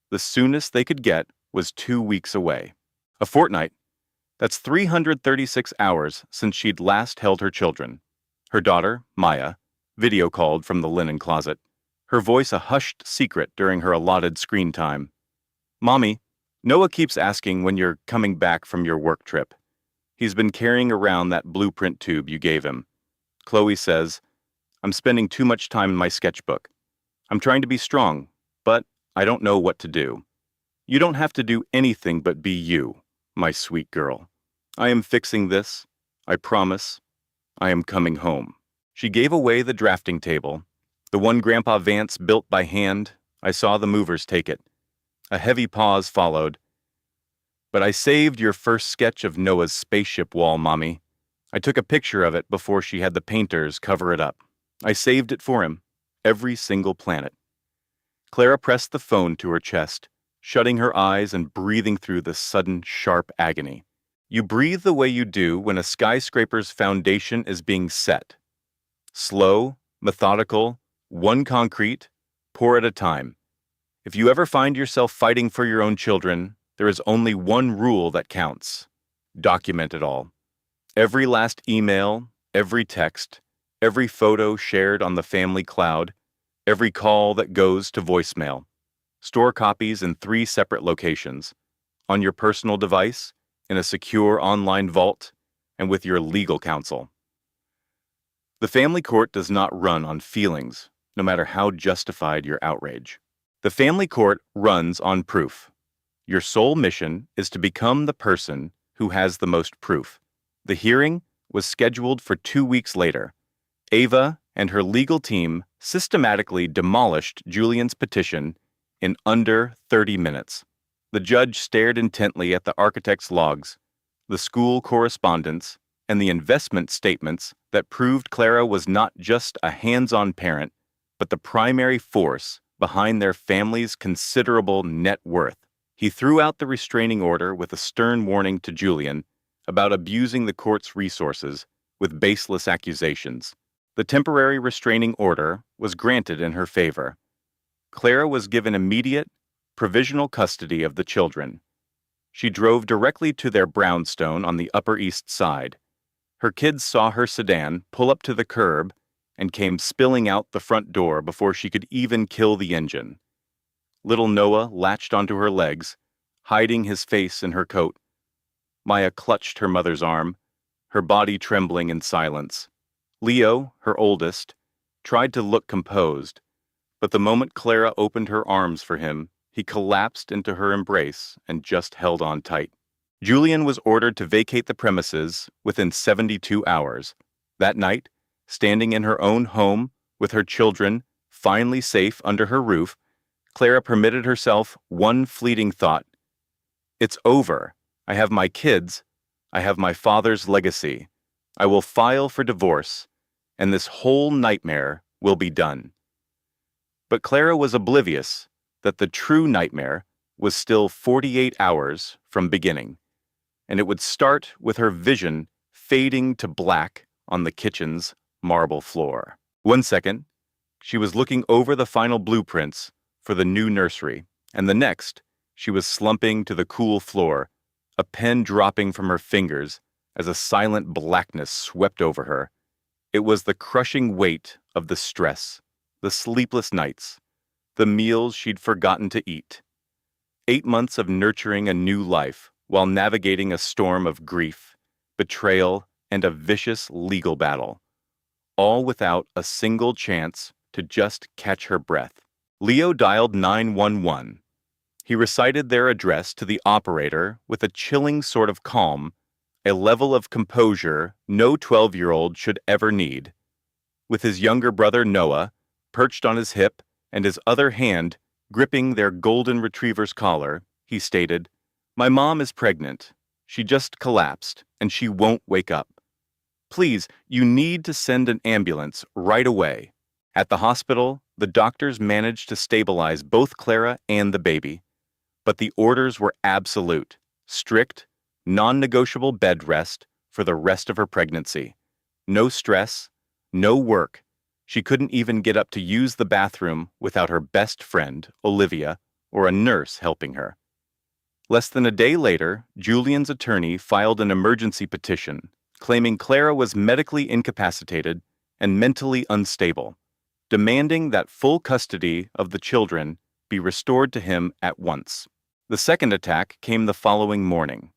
The soonest they could get was 2 weeks away. A fortnight. That's 336 hours since she'd last held her children. Her daughter, Maya, video called from the linen closet, her voice a hushed secret during her allotted screen time. "Mommy, Noah keeps asking when you're coming back from your work trip. He's been carrying around that blueprint tube you gave him. Chloe says, I'm spending too much time in my sketchbook. I'm trying to be strong, but I don't know what to do. You don't have to do anything but be you, my sweet girl. I am fixing this. I promise. I am coming home." She gave away the drafting table, the one Grandpa Vance built by hand. I saw the movers take it. A heavy pause followed. "But I saved your first sketch of Noah's spaceship wall, Mommy. I took a picture of it before she had the painters cover it up. I saved it for him. Every single planet." Clara pressed the phone to her chest, shutting her eyes and breathing through the sudden, sharp agony. You breathe the way you do when a skyscraper's foundation is being set. Slow, methodical, one concrete, pour at a time. If you ever find yourself fighting for your own children, there is only one rule that counts. Document it all. Every last email, every text, every photo shared on the family cloud, every call that goes to voicemail. Store copies in 3 separate locations: on your personal device, in a secure online vault, and with your legal counsel. The family court does not run on feelings, no matter how justified your outrage. The family court runs on proof. Your sole mission is to become the person who has the most proof. The hearing was scheduled for 2 weeks later. Ava and her legal team systematically demolished Julian's petition in under 30 minutes. The judge stared intently at the architect's logs, the school correspondence, and the investment statements that proved Clara was not just a hands-on parent, but the primary force behind their family's considerable net worth. He threw out the restraining order with a stern warning to Julian about abusing the court's resources with baseless accusations. The temporary restraining order was granted in her favor. Clara was given immediate, provisional custody of the children. She drove directly to their brownstone on the Upper East Side. Her kids saw her sedan pull up to the curb and came spilling out the front door before she could even kill the engine. Little Noah latched onto her legs, hiding his face in her coat. Maya clutched her mother's arm, her body trembling in silence. Leo, her oldest, tried to look composed, but the moment Clara opened her arms for him, he collapsed into her embrace and just held on tight. Julian was ordered to vacate the premises within 72 hours. That night, standing in her own home with her children finally safe under her roof, Clara permitted herself one fleeting thought. It's over. I have my kids. I have my father's legacy. I will file for divorce, and this whole nightmare will be done. But Clara was oblivious that the true nightmare was still 48 hours from beginning, and it would start with her vision fading to black on the kitchen's marble floor. One second, she was looking over the final blueprints for the new nursery, and the next, she was slumping to the cool floor, a pen dropping from her fingers as a silent blackness swept over her. It was the crushing weight of the stress, the sleepless nights, the meals she'd forgotten to eat. 8 months of nurturing a new life while navigating a storm of grief, betrayal, and a vicious legal battle, all without a single chance to just catch her breath. Leo dialed 911. He recited their address to the operator with a chilling sort of calm, a level of composure no 12-year-old should ever need. With his younger brother Noah perched on his hip and his other hand gripping their golden retriever's collar, he stated, "My mom is pregnant. She just collapsed, and she won't wake up. Please, you need to send an ambulance right away." At the hospital, the doctors managed to stabilize both Clara and the baby. But the orders were absolute, strict, non-negotiable bed rest for the rest of her pregnancy. No stress, no work. She couldn't even get up to use the bathroom without her best friend, Olivia, or a nurse helping her. Less than a day later, Julian's attorney filed an emergency petition, claiming Clara was medically incapacitated and mentally unstable, demanding that full custody of the children be restored to him at once. The second attack came the following morning.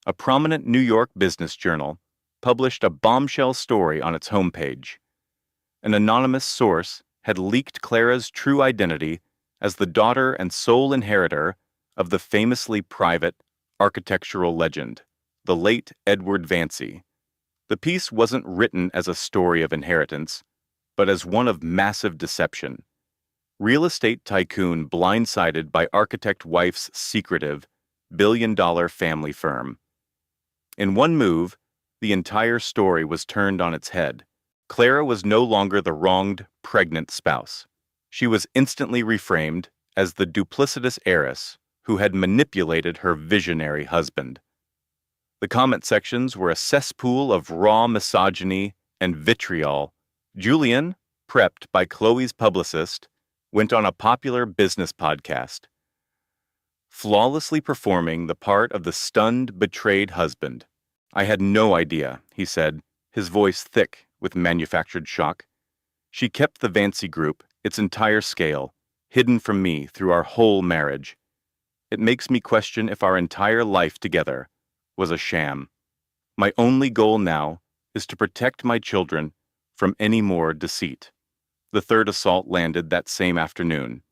A prominent New York business journal published a bombshell story on its homepage. An anonymous source had leaked Clara's true identity as the daughter and sole inheritor of the famously private architectural legend, the late Edward Vancey. The piece wasn't written as a story of inheritance, but as one of massive deception. Real estate tycoon blindsided by architect wife's secretive, billion-dollar family firm. In one move, the entire story was turned on its head. Clara was no longer the wronged, pregnant spouse. She was instantly reframed as the duplicitous heiress who had manipulated her visionary husband. The comment sections were a cesspool of raw misogyny and vitriol. Julian, prepped by Chloe's publicist, went on a popular business podcast, flawlessly performing the part of the stunned, betrayed husband. "I had no idea," he said, his voice thick with manufactured shock. "She kept the Vancey Group, its entire scale, hidden from me through our whole marriage. It makes me question if our entire life together was a sham. My only goal now is to protect my children from any more deceit." The third assault landed that same afternoon.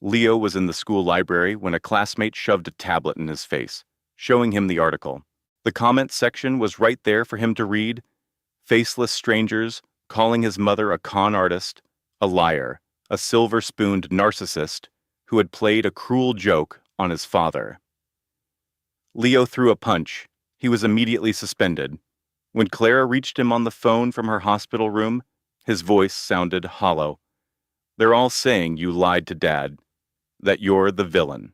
Leo was in the school library when a classmate shoved a tablet in his face, showing him the article. The comment section was right there for him to read. Faceless strangers calling his mother a con artist, a liar, a silver-spooned narcissist who had played a cruel joke on his father. Leo threw a punch. He was immediately suspended. When Clara reached him on the phone from her hospital room, his voice sounded hollow. "They're all saying you lied to Dad, that you're the villain.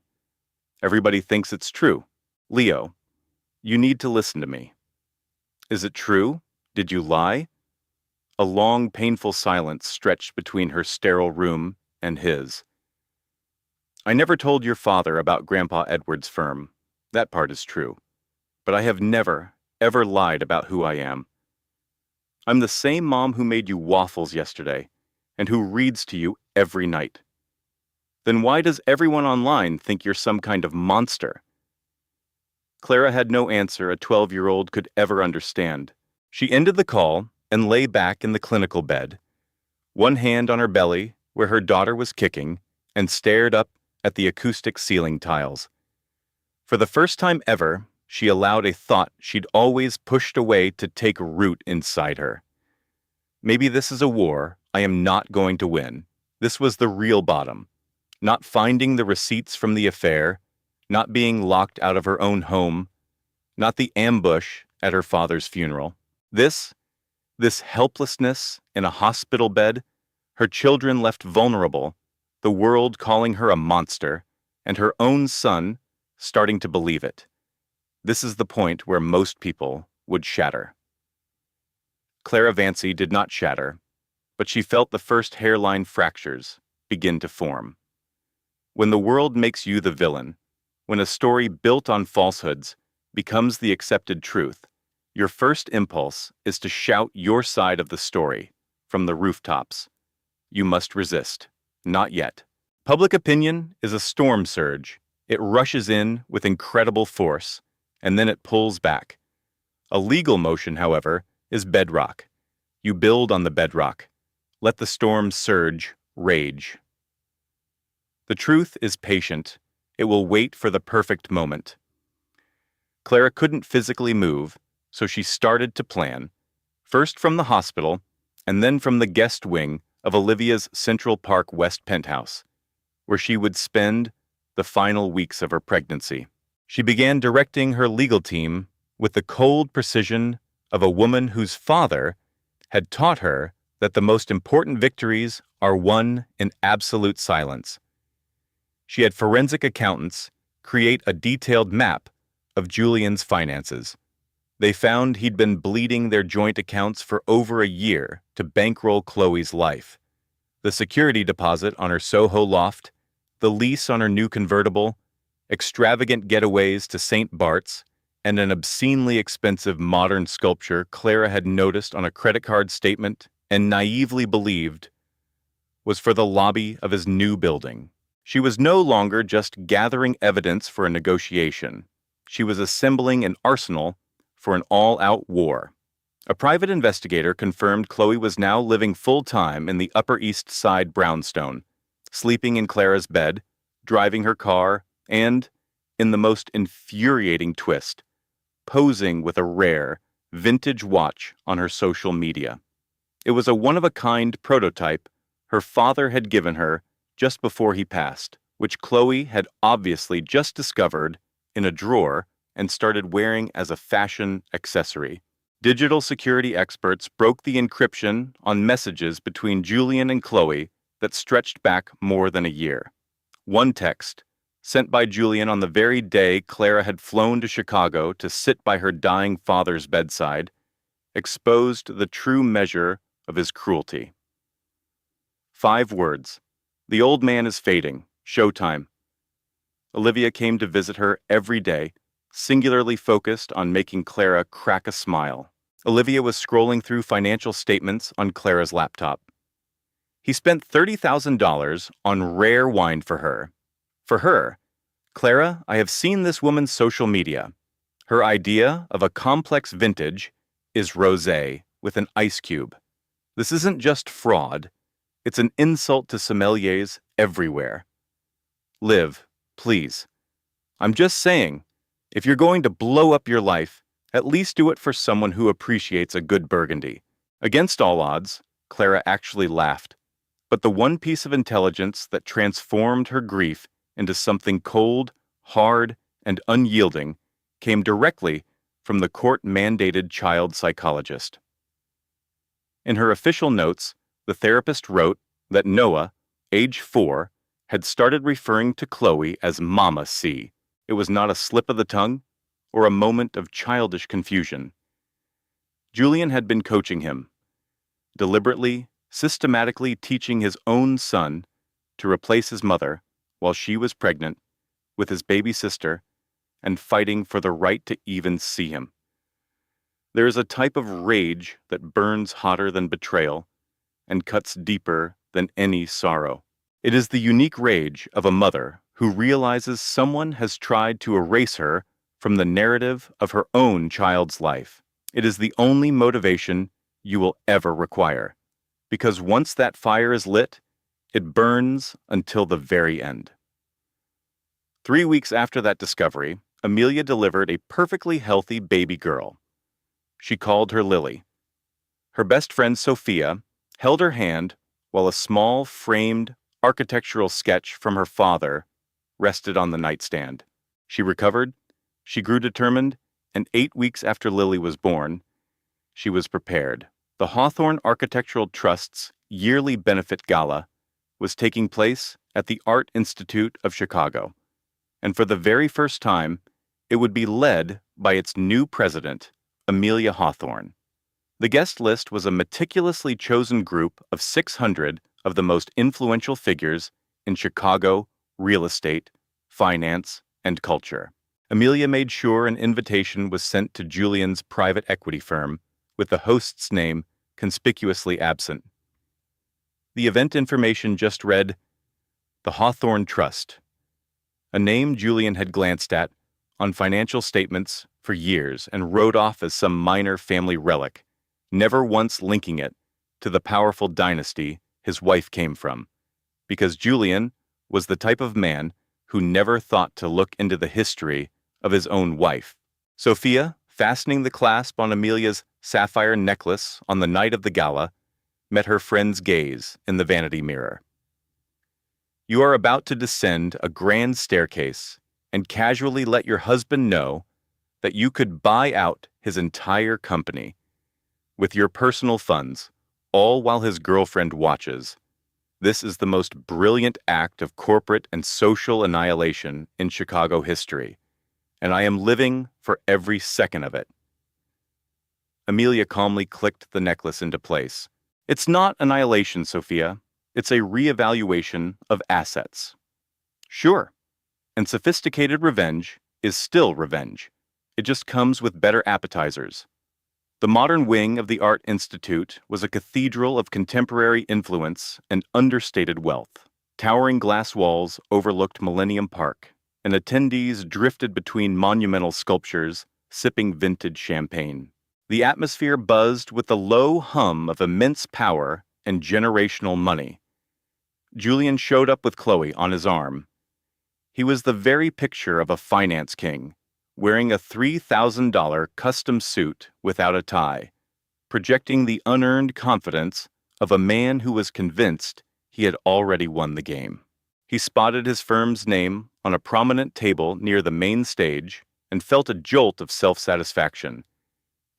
Everybody thinks it's true. Leo, you need to listen to me." "Is it true? Did you lie?" A long, painful silence stretched between her sterile room and his. "I never told your father about Grandpa Edward's firm. That part is true. But I have never, ever lied about who I am. I'm the same mom who made you waffles yesterday and who reads to you every night. Then why does everyone online think you're some kind of monster?" Clara had no answer a 12-year-old could ever understand. She ended the call and lay back in the clinical bed, one hand on her belly where her daughter was kicking, and stared up at the acoustic ceiling tiles. For the first time ever, she allowed a thought she'd always pushed away to take root inside her. Maybe this is a war I am not going to win. This was the real bottom. Not finding the receipts from the affair, not being locked out of her own home, not the ambush at her father's funeral. This helplessness in a hospital bed, her children left vulnerable, the world calling her a monster, and her own son starting to believe it. This is the point where most people would shatter. Clara Vancey did not shatter, but she felt the first hairline fractures begin to form. When the world makes you the villain, when a story built on falsehoods becomes the accepted truth, your first impulse is to shout your side of the story from the rooftops. You must resist. Not yet. Public opinion is a storm surge. It rushes in with incredible force, and then it pulls back. A legal motion, however, is bedrock. You build on the bedrock. Let the storm surge, rage. The truth is patient. It will wait for the perfect moment. Clara couldn't physically move, so she started to plan, first from the hospital, and then from the guest wing of Olivia's Central Park West penthouse, where she would spend the final weeks of her pregnancy. She began directing her legal team with the cold precision of a woman whose father had taught her that the most important victories are won in absolute silence. She had forensic accountants create a detailed map of Julian's finances. They found he'd been bleeding their joint accounts for over a year to bankroll Chloe's life. The security deposit on her Soho loft, the lease on her new convertible, extravagant getaways to St. Bart's, and an obscenely expensive modern sculpture Clara had noticed on a credit card statement and naively believed was for the lobby of his new building. She was no longer just gathering evidence for a negotiation. She was assembling an arsenal for an all-out war. A private investigator confirmed Chloe was now living full-time in the Upper East Side brownstone, sleeping in Clara's bed, driving her car, and, in the most infuriating twist, posing with a rare, vintage watch on her social media. It was a one-of-a-kind prototype her father had given her just before he passed, which Chloe had obviously just discovered in a drawer and started wearing as a fashion accessory. Digital security experts broke the encryption on messages between Julian and Chloe that stretched back more than a year. One text, sent by Julian on the very day Clara had flown to Chicago to sit by her dying father's bedside, exposed the true measure of his cruelty. 5 words. The old man is fading. Showtime. Olivia came to visit her every day, singularly focused on making Clara crack a smile. Olivia was scrolling through financial statements on Clara's laptop. He spent $30,000 on rare wine for her. For her, Clara, I have seen this woman's social media. Her idea of a complex vintage is rosé with an ice cube. This isn't just fraud. It's an insult to sommeliers everywhere. Liv, please. I'm just saying, if you're going to blow up your life, at least do it for someone who appreciates a good Burgundy. Against all odds, Clara actually laughed. But the one piece of intelligence that transformed her grief into something cold, hard, and unyielding came directly from the court-mandated child psychologist. In her official notes, the therapist wrote that Noah, age 4, had started referring to Chloe as Mama C. It was not a slip of the tongue or a moment of childish confusion. Julian had been coaching him, deliberately, systematically teaching his own son to replace his mother while she was pregnant with his baby sister and fighting for the right to even see him. There is a type of rage that burns hotter than betrayal and cuts deeper than any sorrow. It is the unique rage of a mother who realizes someone has tried to erase her from the narrative of her own child's life. It is the only motivation you will ever require, because once that fire is lit, it burns until the very end. 3 weeks after that discovery, Amelia delivered a perfectly healthy baby girl. She called her Lily. Her best friend Sophia held her hand while a small framed architectural sketch from her father rested on the nightstand. She recovered, she grew determined, and 8 weeks after Lily was born, she was prepared. The Hawthorne Architectural Trust's yearly benefit gala was taking place at the Art Institute of Chicago, and for the very first time, it would be led by its new president, Amelia Hawthorne. The guest list was a meticulously chosen group of 600 of the most influential figures in Chicago real estate, finance, and culture. Amelia made sure an invitation was sent to Julian's private equity firm, with the host's name conspicuously absent. The event information just read, The Hawthorne Trust, a name Julian had glanced at on financial statements for years and wrote off as some minor family relic, never once linking it to the powerful dynasty his wife came from, because Julian was the type of man who never thought to look into the history of his own wife. Sophia, fastening the clasp on Amelia's sapphire necklace on the night of the gala, met her friend's gaze in the vanity mirror. You are about to descend a grand staircase and casually let your husband know that you could buy out his entire company with your personal funds, all while his girlfriend watches. This is the most brilliant act of corporate and social annihilation in Chicago history, and I am living for every second of it. Amelia calmly clicked the necklace into place. It's not annihilation, Sophia. It's a reevaluation of assets. Sure, and sophisticated revenge is still revenge. It just comes with better appetizers. The modern wing of the Art Institute was a cathedral of contemporary influence and understated wealth. Towering glass walls overlooked Millennium Park, and attendees drifted between monumental sculptures, sipping vintage champagne. The atmosphere buzzed with the low hum of immense power and generational money. Julian showed up with Chloe on his arm. He was the very picture of a finance king, wearing a $3,000 custom suit without a tie, projecting the unearned confidence of a man who was convinced he had already won the game. He spotted his firm's name on a prominent table near the main stage and felt a jolt of self-satisfaction.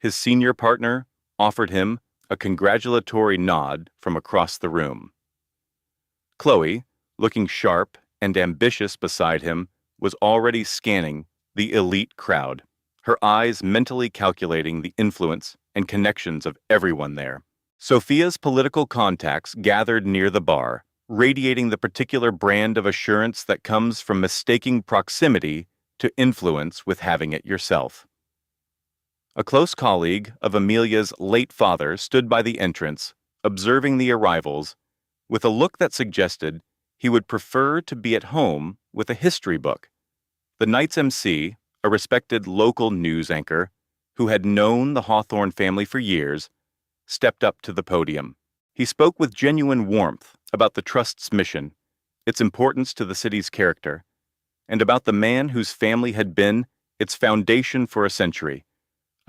His senior partner offered him a congratulatory nod from across the room. Chloe, looking sharp and ambitious beside him, was already scanning the elite crowd, her eyes mentally calculating the influence and connections of everyone there. Sophia's political contacts gathered near the bar, radiating the particular brand of assurance that comes from mistaking proximity to influence with having it yourself. A close colleague of Amelia's late father stood by the entrance, observing the arrivals, with a look that suggested he would prefer to be at home with a history book. The night's MC, a respected local news anchor, who had known the Hawthorne family for years, stepped up to the podium. He spoke with genuine warmth about the Trust's mission, its importance to the city's character, and about the man whose family had been its foundation for a century,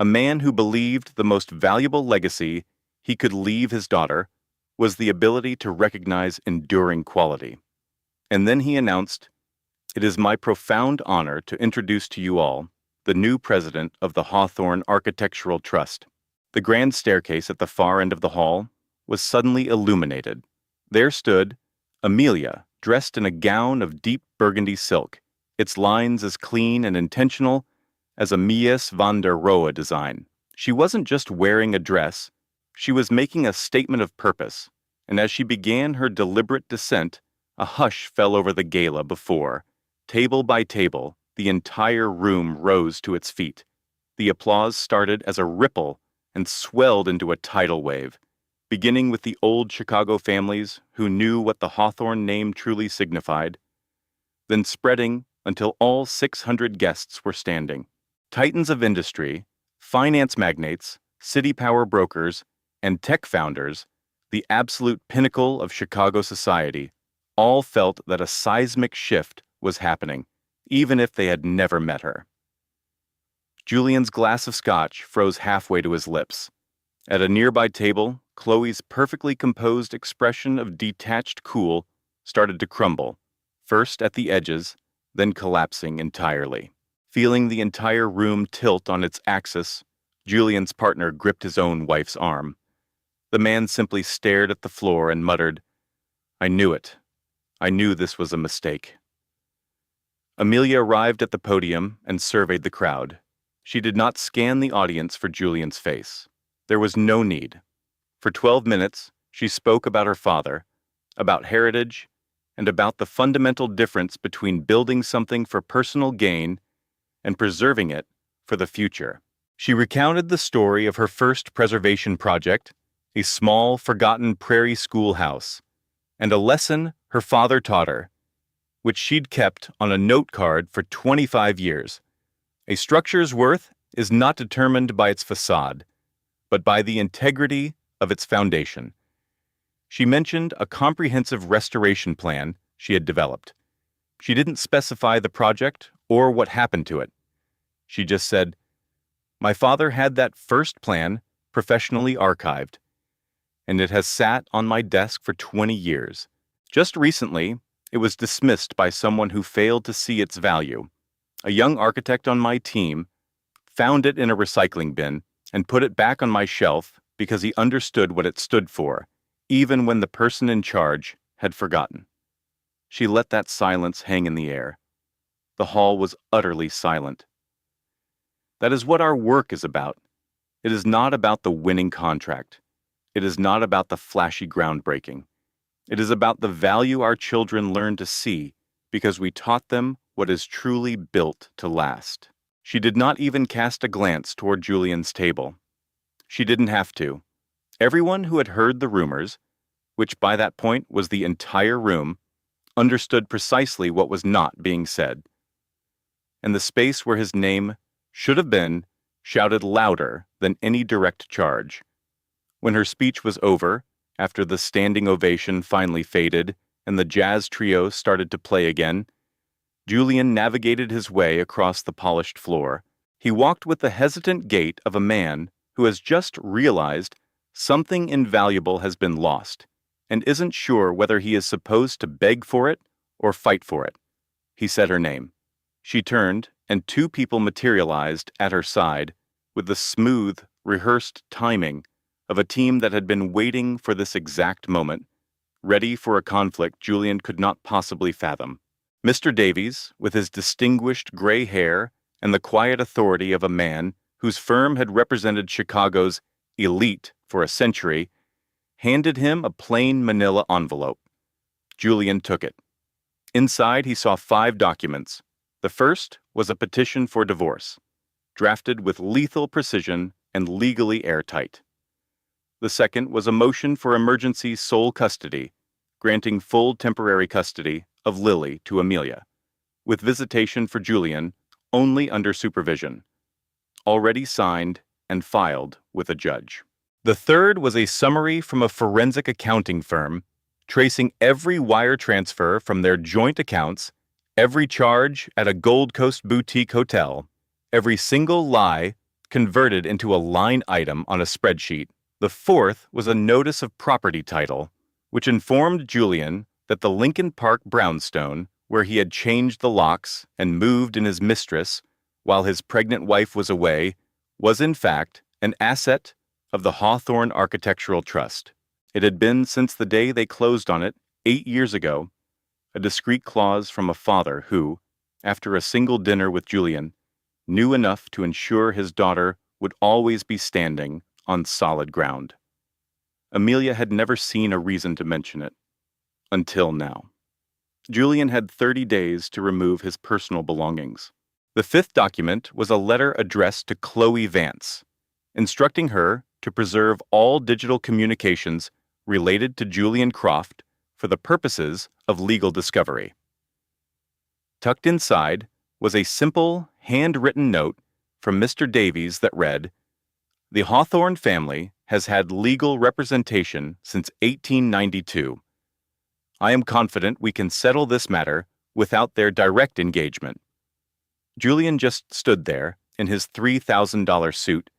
a man who believed the most valuable legacy he could leave his daughter was the ability to recognize enduring quality. And then he announced, "It is my profound honor to introduce to you all the new president of the Hawthorne Architectural Trust." The grand staircase at the far end of the hall was suddenly illuminated. There stood Amelia, dressed in a gown of deep burgundy silk, its lines as clean and intentional as a Mies van der Rohe design. She wasn't just wearing a dress, she was making a statement of purpose, and as she began her deliberate descent, a hush fell over the gala before, table by table, the entire room rose to its feet. The applause started as a ripple and swelled into a tidal wave, beginning with the old Chicago families who knew what the Hawthorne name truly signified, then spreading until all 600 guests were standing. Titans of industry, finance magnates, city power brokers, and tech founders, the absolute pinnacle of Chicago society, all felt that a seismic shift was happening, even if they had never met her. Julian's glass of scotch froze halfway to his lips. At a nearby table, Chloe's perfectly composed expression of detached cool started to crumble, first at the edges, then collapsing entirely. Feeling the entire room tilt on its axis, Julian's partner gripped his own wife's arm. The man simply stared at the floor and muttered, "I knew it. I knew this was a mistake." Amelia arrived at the podium and surveyed the crowd. She did not scan the audience for Julian's face. There was no need. For 12 minutes, she spoke about her father, about heritage, and about the fundamental difference between building something for personal gain and preserving it for the future. She recounted the story of her first preservation project, a small, forgotten prairie schoolhouse, and a lesson her father taught her, which she'd kept on a note card for 25 years. A structure's worth is not determined by its facade, but by the integrity of its foundation. She mentioned a comprehensive restoration plan she had developed. She didn't specify the project or what happened to it. She just said, "My father had that first plan professionally archived, and it has sat on my desk for 20 years. Just recently, it was dismissed by someone who failed to see its value. A young architect on my team found it in a recycling bin and put it back on my shelf because he understood what it stood for, even when the person in charge had forgotten." She let that silence hang in the air. The hall was utterly silent. That is what our work is about. It is not about the winning contract. It is not about the flashy groundbreaking. It is about the value our children learn to see because we taught them what is truly built to last. She did not even cast a glance toward Julian's table. She didn't have to. Everyone who had heard the rumors, which by that point was the entire room, understood precisely what was not being said. And the space where his name should have been shouted louder than any direct charge. When her speech was over, after the standing ovation finally faded and the jazz trio started to play again, Julian navigated his way across the polished floor. He walked with the hesitant gait of a man who has just realized something invaluable has been lost and isn't sure whether he is supposed to beg for it or fight for it. He said her name. She turned, and two people materialized at her side with the smooth, rehearsed timing of a team that had been waiting for this exact moment, ready for a conflict Julian could not possibly fathom. Mr. Davies, with his distinguished gray hair and the quiet authority of a man whose firm had represented Chicago's elite for a century, handed him a plain manila envelope. Julian took it. Inside, he saw 5 documents. The first was a petition for divorce, drafted with lethal precision and legally airtight. The second was a motion for emergency sole custody, granting full temporary custody of Lily to Amelia, with visitation for Julian only under supervision, already signed and filed with a judge. The third was a summary from a forensic accounting firm, tracing every wire transfer from their joint accounts, every charge at a Gold Coast boutique hotel, every single lie converted into a line item on a spreadsheet. The fourth was a notice of property title, which informed Julian that the Lincoln Park brownstone, where he had changed the locks and moved in his mistress while his pregnant wife was away, was in fact an asset of the Hawthorne Architectural Trust. It had been since the day they closed on it 8 years ago, a discreet clause from a father who, after a single dinner with Julian, knew enough to ensure his daughter would always be standing on solid ground. Amelia had never seen a reason to mention it, until now. Julian had 30 days to remove his personal belongings. The fifth document was a letter addressed to Chloe Vance, instructing her to preserve all digital communications related to Julian Croft for the purposes of legal discovery. Tucked inside was a simple, handwritten note from Mr. Davies that read, "The Hawthorne family has had legal representation since 1892. I am confident we can settle this matter without their direct engagement." Julian just stood there in his $3,000 suit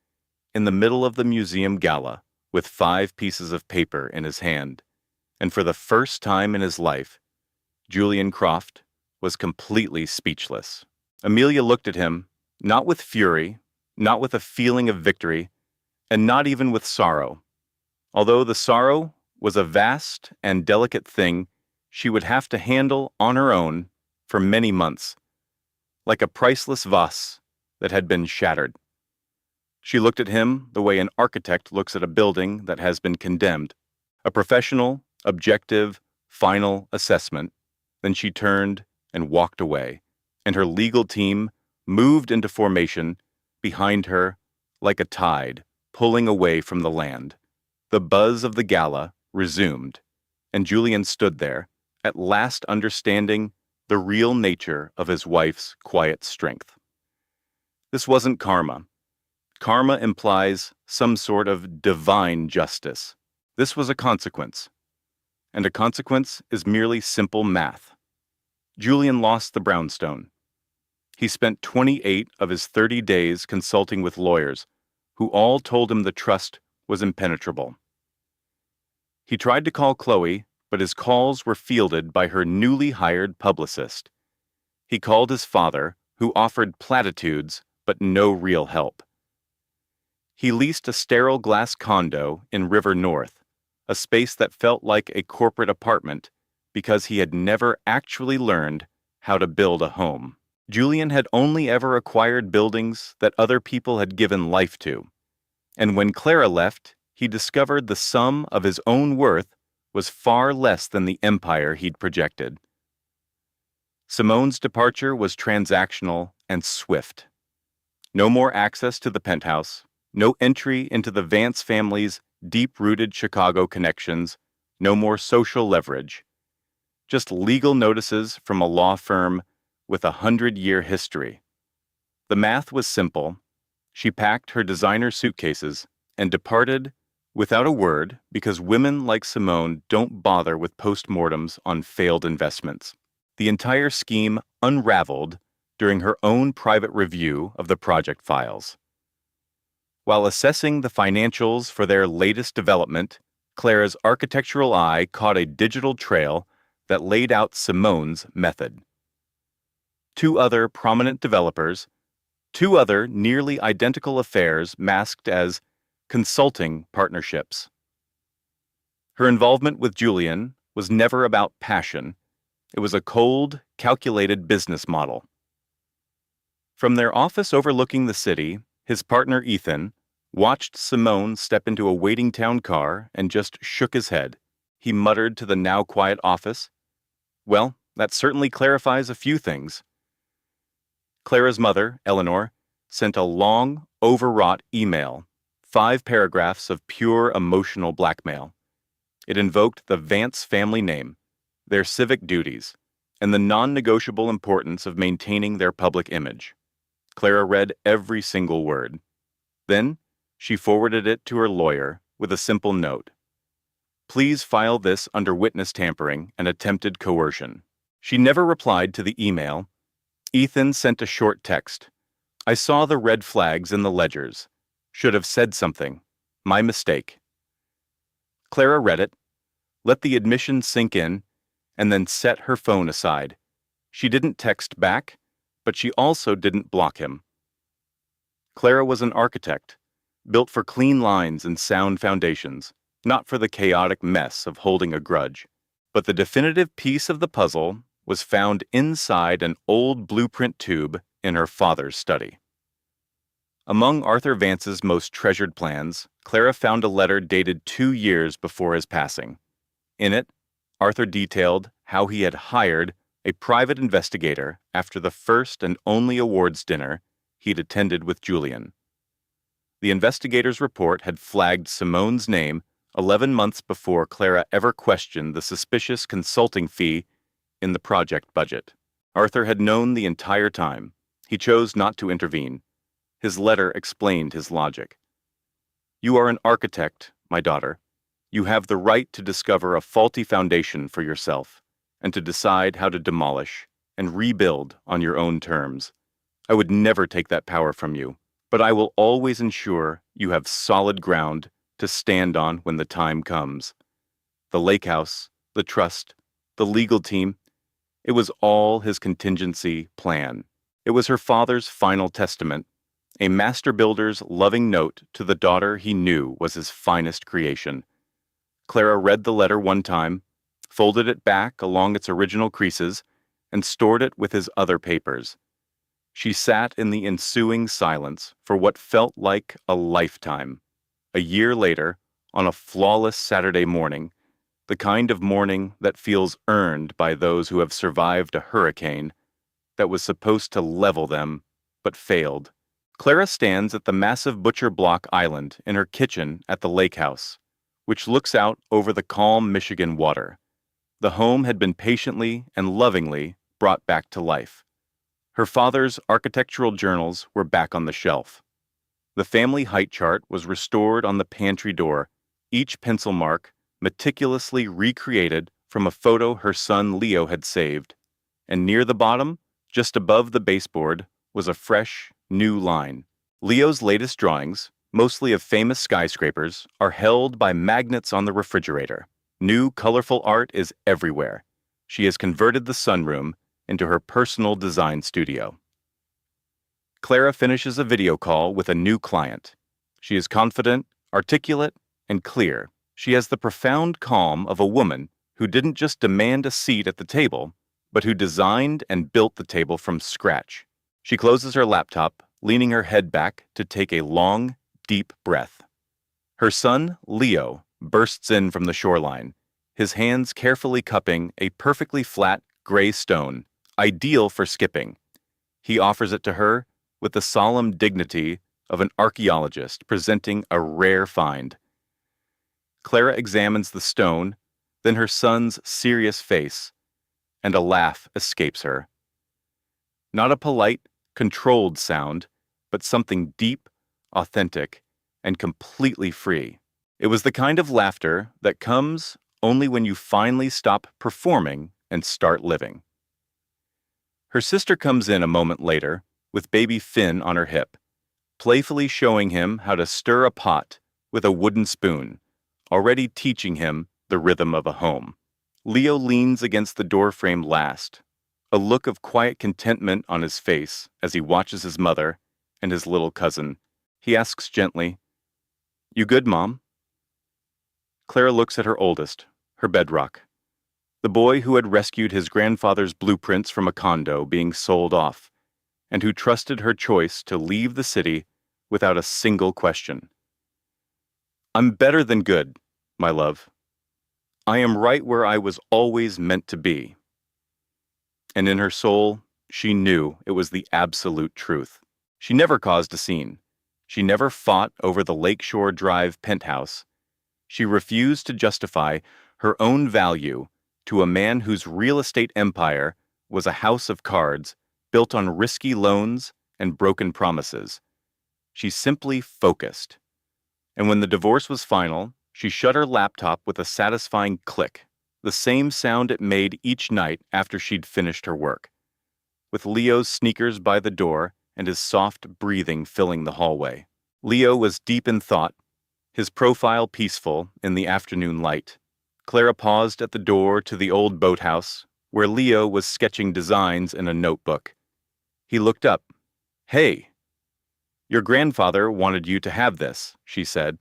in the middle of the museum gala with 5 pieces of paper in his hand, and for the first time in his life, Julian Croft was completely speechless. Amelia looked at him, not with fury, not with a feeling of victory, and not even with sorrow, although the sorrow was a vast and delicate thing she would have to handle on her own for many months, like a priceless vase that had been shattered. She looked at him the way an architect looks at a building that has been condemned, a professional, objective, final assessment. Then she turned and walked away, and her legal team moved into formation behind her like a tide pulling away from the land. The buzz of the gala resumed, and Julian stood there, at last understanding the real nature of his wife's quiet strength. This wasn't karma. Karma implies some sort of divine justice. This was a consequence, and a consequence is merely simple math. Julian lost the brownstone. He spent 28 of his 30 days consulting with lawyers, who all told him the trust was impenetrable. He tried to call Chloe, but his calls were fielded by her newly hired publicist. He called his father, who offered platitudes but no real help. He leased a sterile glass condo in River North, a space that felt like a corporate apartment because he had never actually learned how to build a home. Julian had only ever acquired buildings that other people had given life to, and when Clara left, he discovered the sum of his own worth was far less than the empire he'd projected. Simone's departure was transactional and swift. No more access to the penthouse, no entry into the Vance family's deep-rooted Chicago connections, no more social leverage. Just legal notices from a law firm with a 100-year history. The math was simple. She packed her designer suitcases and departed without a word because women like Simone don't bother with postmortems on failed investments. The entire scheme unraveled during her own private review of the project files. While assessing the financials for their latest development, Clara's architectural eye caught a digital trail that laid out Simone's method. Two other prominent developers, two other nearly identical affairs masked as consulting partnerships. Her involvement with Julian was never about passion. It was a cold, calculated business model. From their office overlooking the city, his partner Ethan watched Simone step into a waiting town car and just shook his head. He muttered to the now quiet office, "Well, that certainly clarifies a few things." Clara's mother, Eleanor, sent a long, overwrought email, 5 paragraphs of pure emotional blackmail. It invoked the Vance family name, their civic duties, and the non-negotiable importance of maintaining their public image. Clara read every single word. Then, she forwarded it to her lawyer with a simple note. "Please file this under witness tampering and attempted coercion." She never replied to the email. Ethan sent a short text. "I saw the red flags in the ledgers. Should have said something. My mistake." Clara read it, let the admission sink in, and then set her phone aside. She didn't text back, but she also didn't block him. Clara was an architect, built for clean lines and sound foundations, not for the chaotic mess of holding a grudge. But the definitive piece of the puzzle was found inside an old blueprint tube in her father's study. Among Arthur Vance's most treasured plans, Clara found a letter dated 2 years before his passing. In it, Arthur detailed how he had hired a private investigator after the first and only awards dinner he'd attended with Julian. The investigator's report had flagged Simone's name 11 months before Clara ever questioned the suspicious consulting fee in the project budget. Arthur had known the entire time. He chose not to intervene. His letter explained his logic. "You are an architect, my daughter. You have the right to discover a faulty foundation for yourself and to decide how to demolish and rebuild on your own terms. I would never take that power from you, but I will always ensure you have solid ground to stand on when the time comes." The lake house, the trust, the legal team, it was all his contingency plan. It was her father's final testament, a master builder's loving note to the daughter he knew was his finest creation. Clara read the letter one time, folded it back along its original creases, and stored it with his other papers. She sat in the ensuing silence for what felt like a lifetime. A year later, on a flawless Saturday morning, the kind of morning that feels earned by those who have survived a hurricane that was supposed to level them, but failed. Clara stands at the massive butcher block island in her kitchen at the lake house, which looks out over the calm Michigan water. The home had been patiently and lovingly brought back to life. Her father's architectural journals were back on the shelf. The family height chart was restored on the pantry door, each pencil mark meticulously recreated from a photo her son Leo had saved. And near the bottom, just above the baseboard, was a fresh, new line. Leo's latest drawings, mostly of famous skyscrapers, are held by magnets on the refrigerator. New, colorful art is everywhere. She has converted the sunroom into her personal design studio. Clara finishes a video call with a new client. She is confident, articulate, and clear. She has the profound calm of a woman who didn't just demand a seat at the table, but who designed and built the table from scratch. She closes her laptop, leaning her head back to take a long, deep breath. Her son, Leo, bursts in from the shoreline, his hands carefully cupping a perfectly flat, gray stone, ideal for skipping. He offers it to her with the solemn dignity of an archaeologist presenting a rare find. Clara examines the stone, then her son's serious face, and a laugh escapes her. Not a polite, controlled sound, but something deep, authentic, and completely free. It was the kind of laughter that comes only when you finally stop performing and start living. Her sister comes in a moment later with baby Finn on her hip, playfully showing him how to stir a pot with a wooden spoon, already teaching him the rhythm of a home. Leo leans against the doorframe last, a look of quiet contentment on his face as he watches his mother and his little cousin. He asks gently, "You good, Mom?" Clara looks at her oldest, her bedrock, the boy who had rescued his grandfather's blueprints from a condo being sold off, and who trusted her choice to leave the city without a single question. "I'm better than good, my love. I am right where I was always meant to be." And in her soul, she knew it was the absolute truth. She never caused a scene. She never fought over the Lakeshore Drive penthouse. She refused to justify her own value to a man whose real estate empire was a house of cards built on risky loans and broken promises. She simply focused. And when the divorce was final, she shut her laptop with a satisfying click, the same sound it made each night after she'd finished her work. With Leo's sneakers by the door and his soft breathing filling the hallway. Leo was deep in thought, his profile peaceful in the afternoon light. Clara paused at the door to the old boathouse, where Leo was sketching designs in a notebook. He looked up. "Hey, your grandfather wanted you to have this," she said.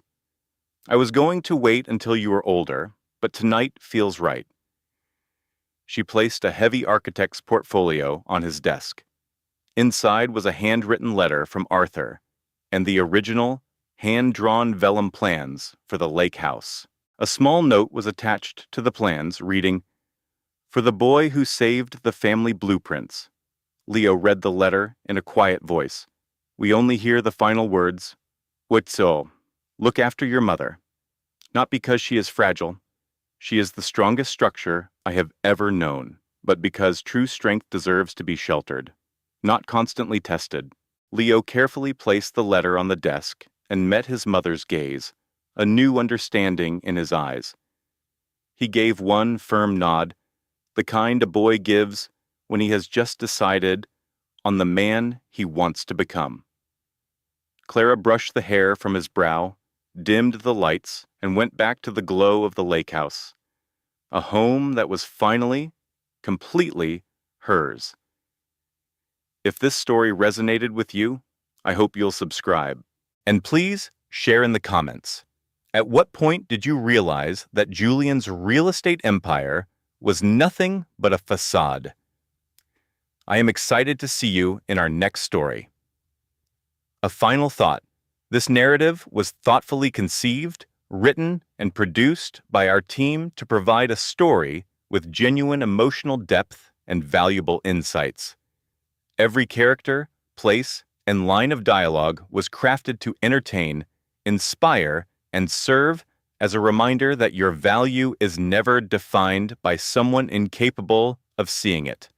"I was going to wait until you were older, but tonight feels right." She placed a heavy architect's portfolio on his desk. Inside was a handwritten letter from Arthur and the original, hand-drawn vellum plans for the lake house. A small note was attached to the plans, reading, "For the boy who saved the family blueprints." Leo read the letter in a quiet voice. We only hear the final words, "Witzel, look after your mother. Not because she is fragile. She is the strongest structure I have ever known, but because true strength deserves to be sheltered, not constantly tested." Leo carefully placed the letter on the desk and met his mother's gaze, a new understanding in his eyes. He gave one firm nod, the kind a boy gives when he has just decided on the man he wants to become. Clara brushed the hair from his brow, dimmed the lights, and went back to the glow of the lake house. A home that was finally, completely hers. If this story resonated with you, I hope you'll subscribe. And please share in the comments. At what point did you realize that Julian's real estate empire was nothing but a facade? I am excited to see you in our next story. A final thought. This narrative was thoughtfully conceived, written, and produced by our team to provide a story with genuine emotional depth and valuable insights. Every character, place, and line of dialogue was crafted to entertain, inspire, and serve as a reminder that your value is never defined by someone incapable of seeing it.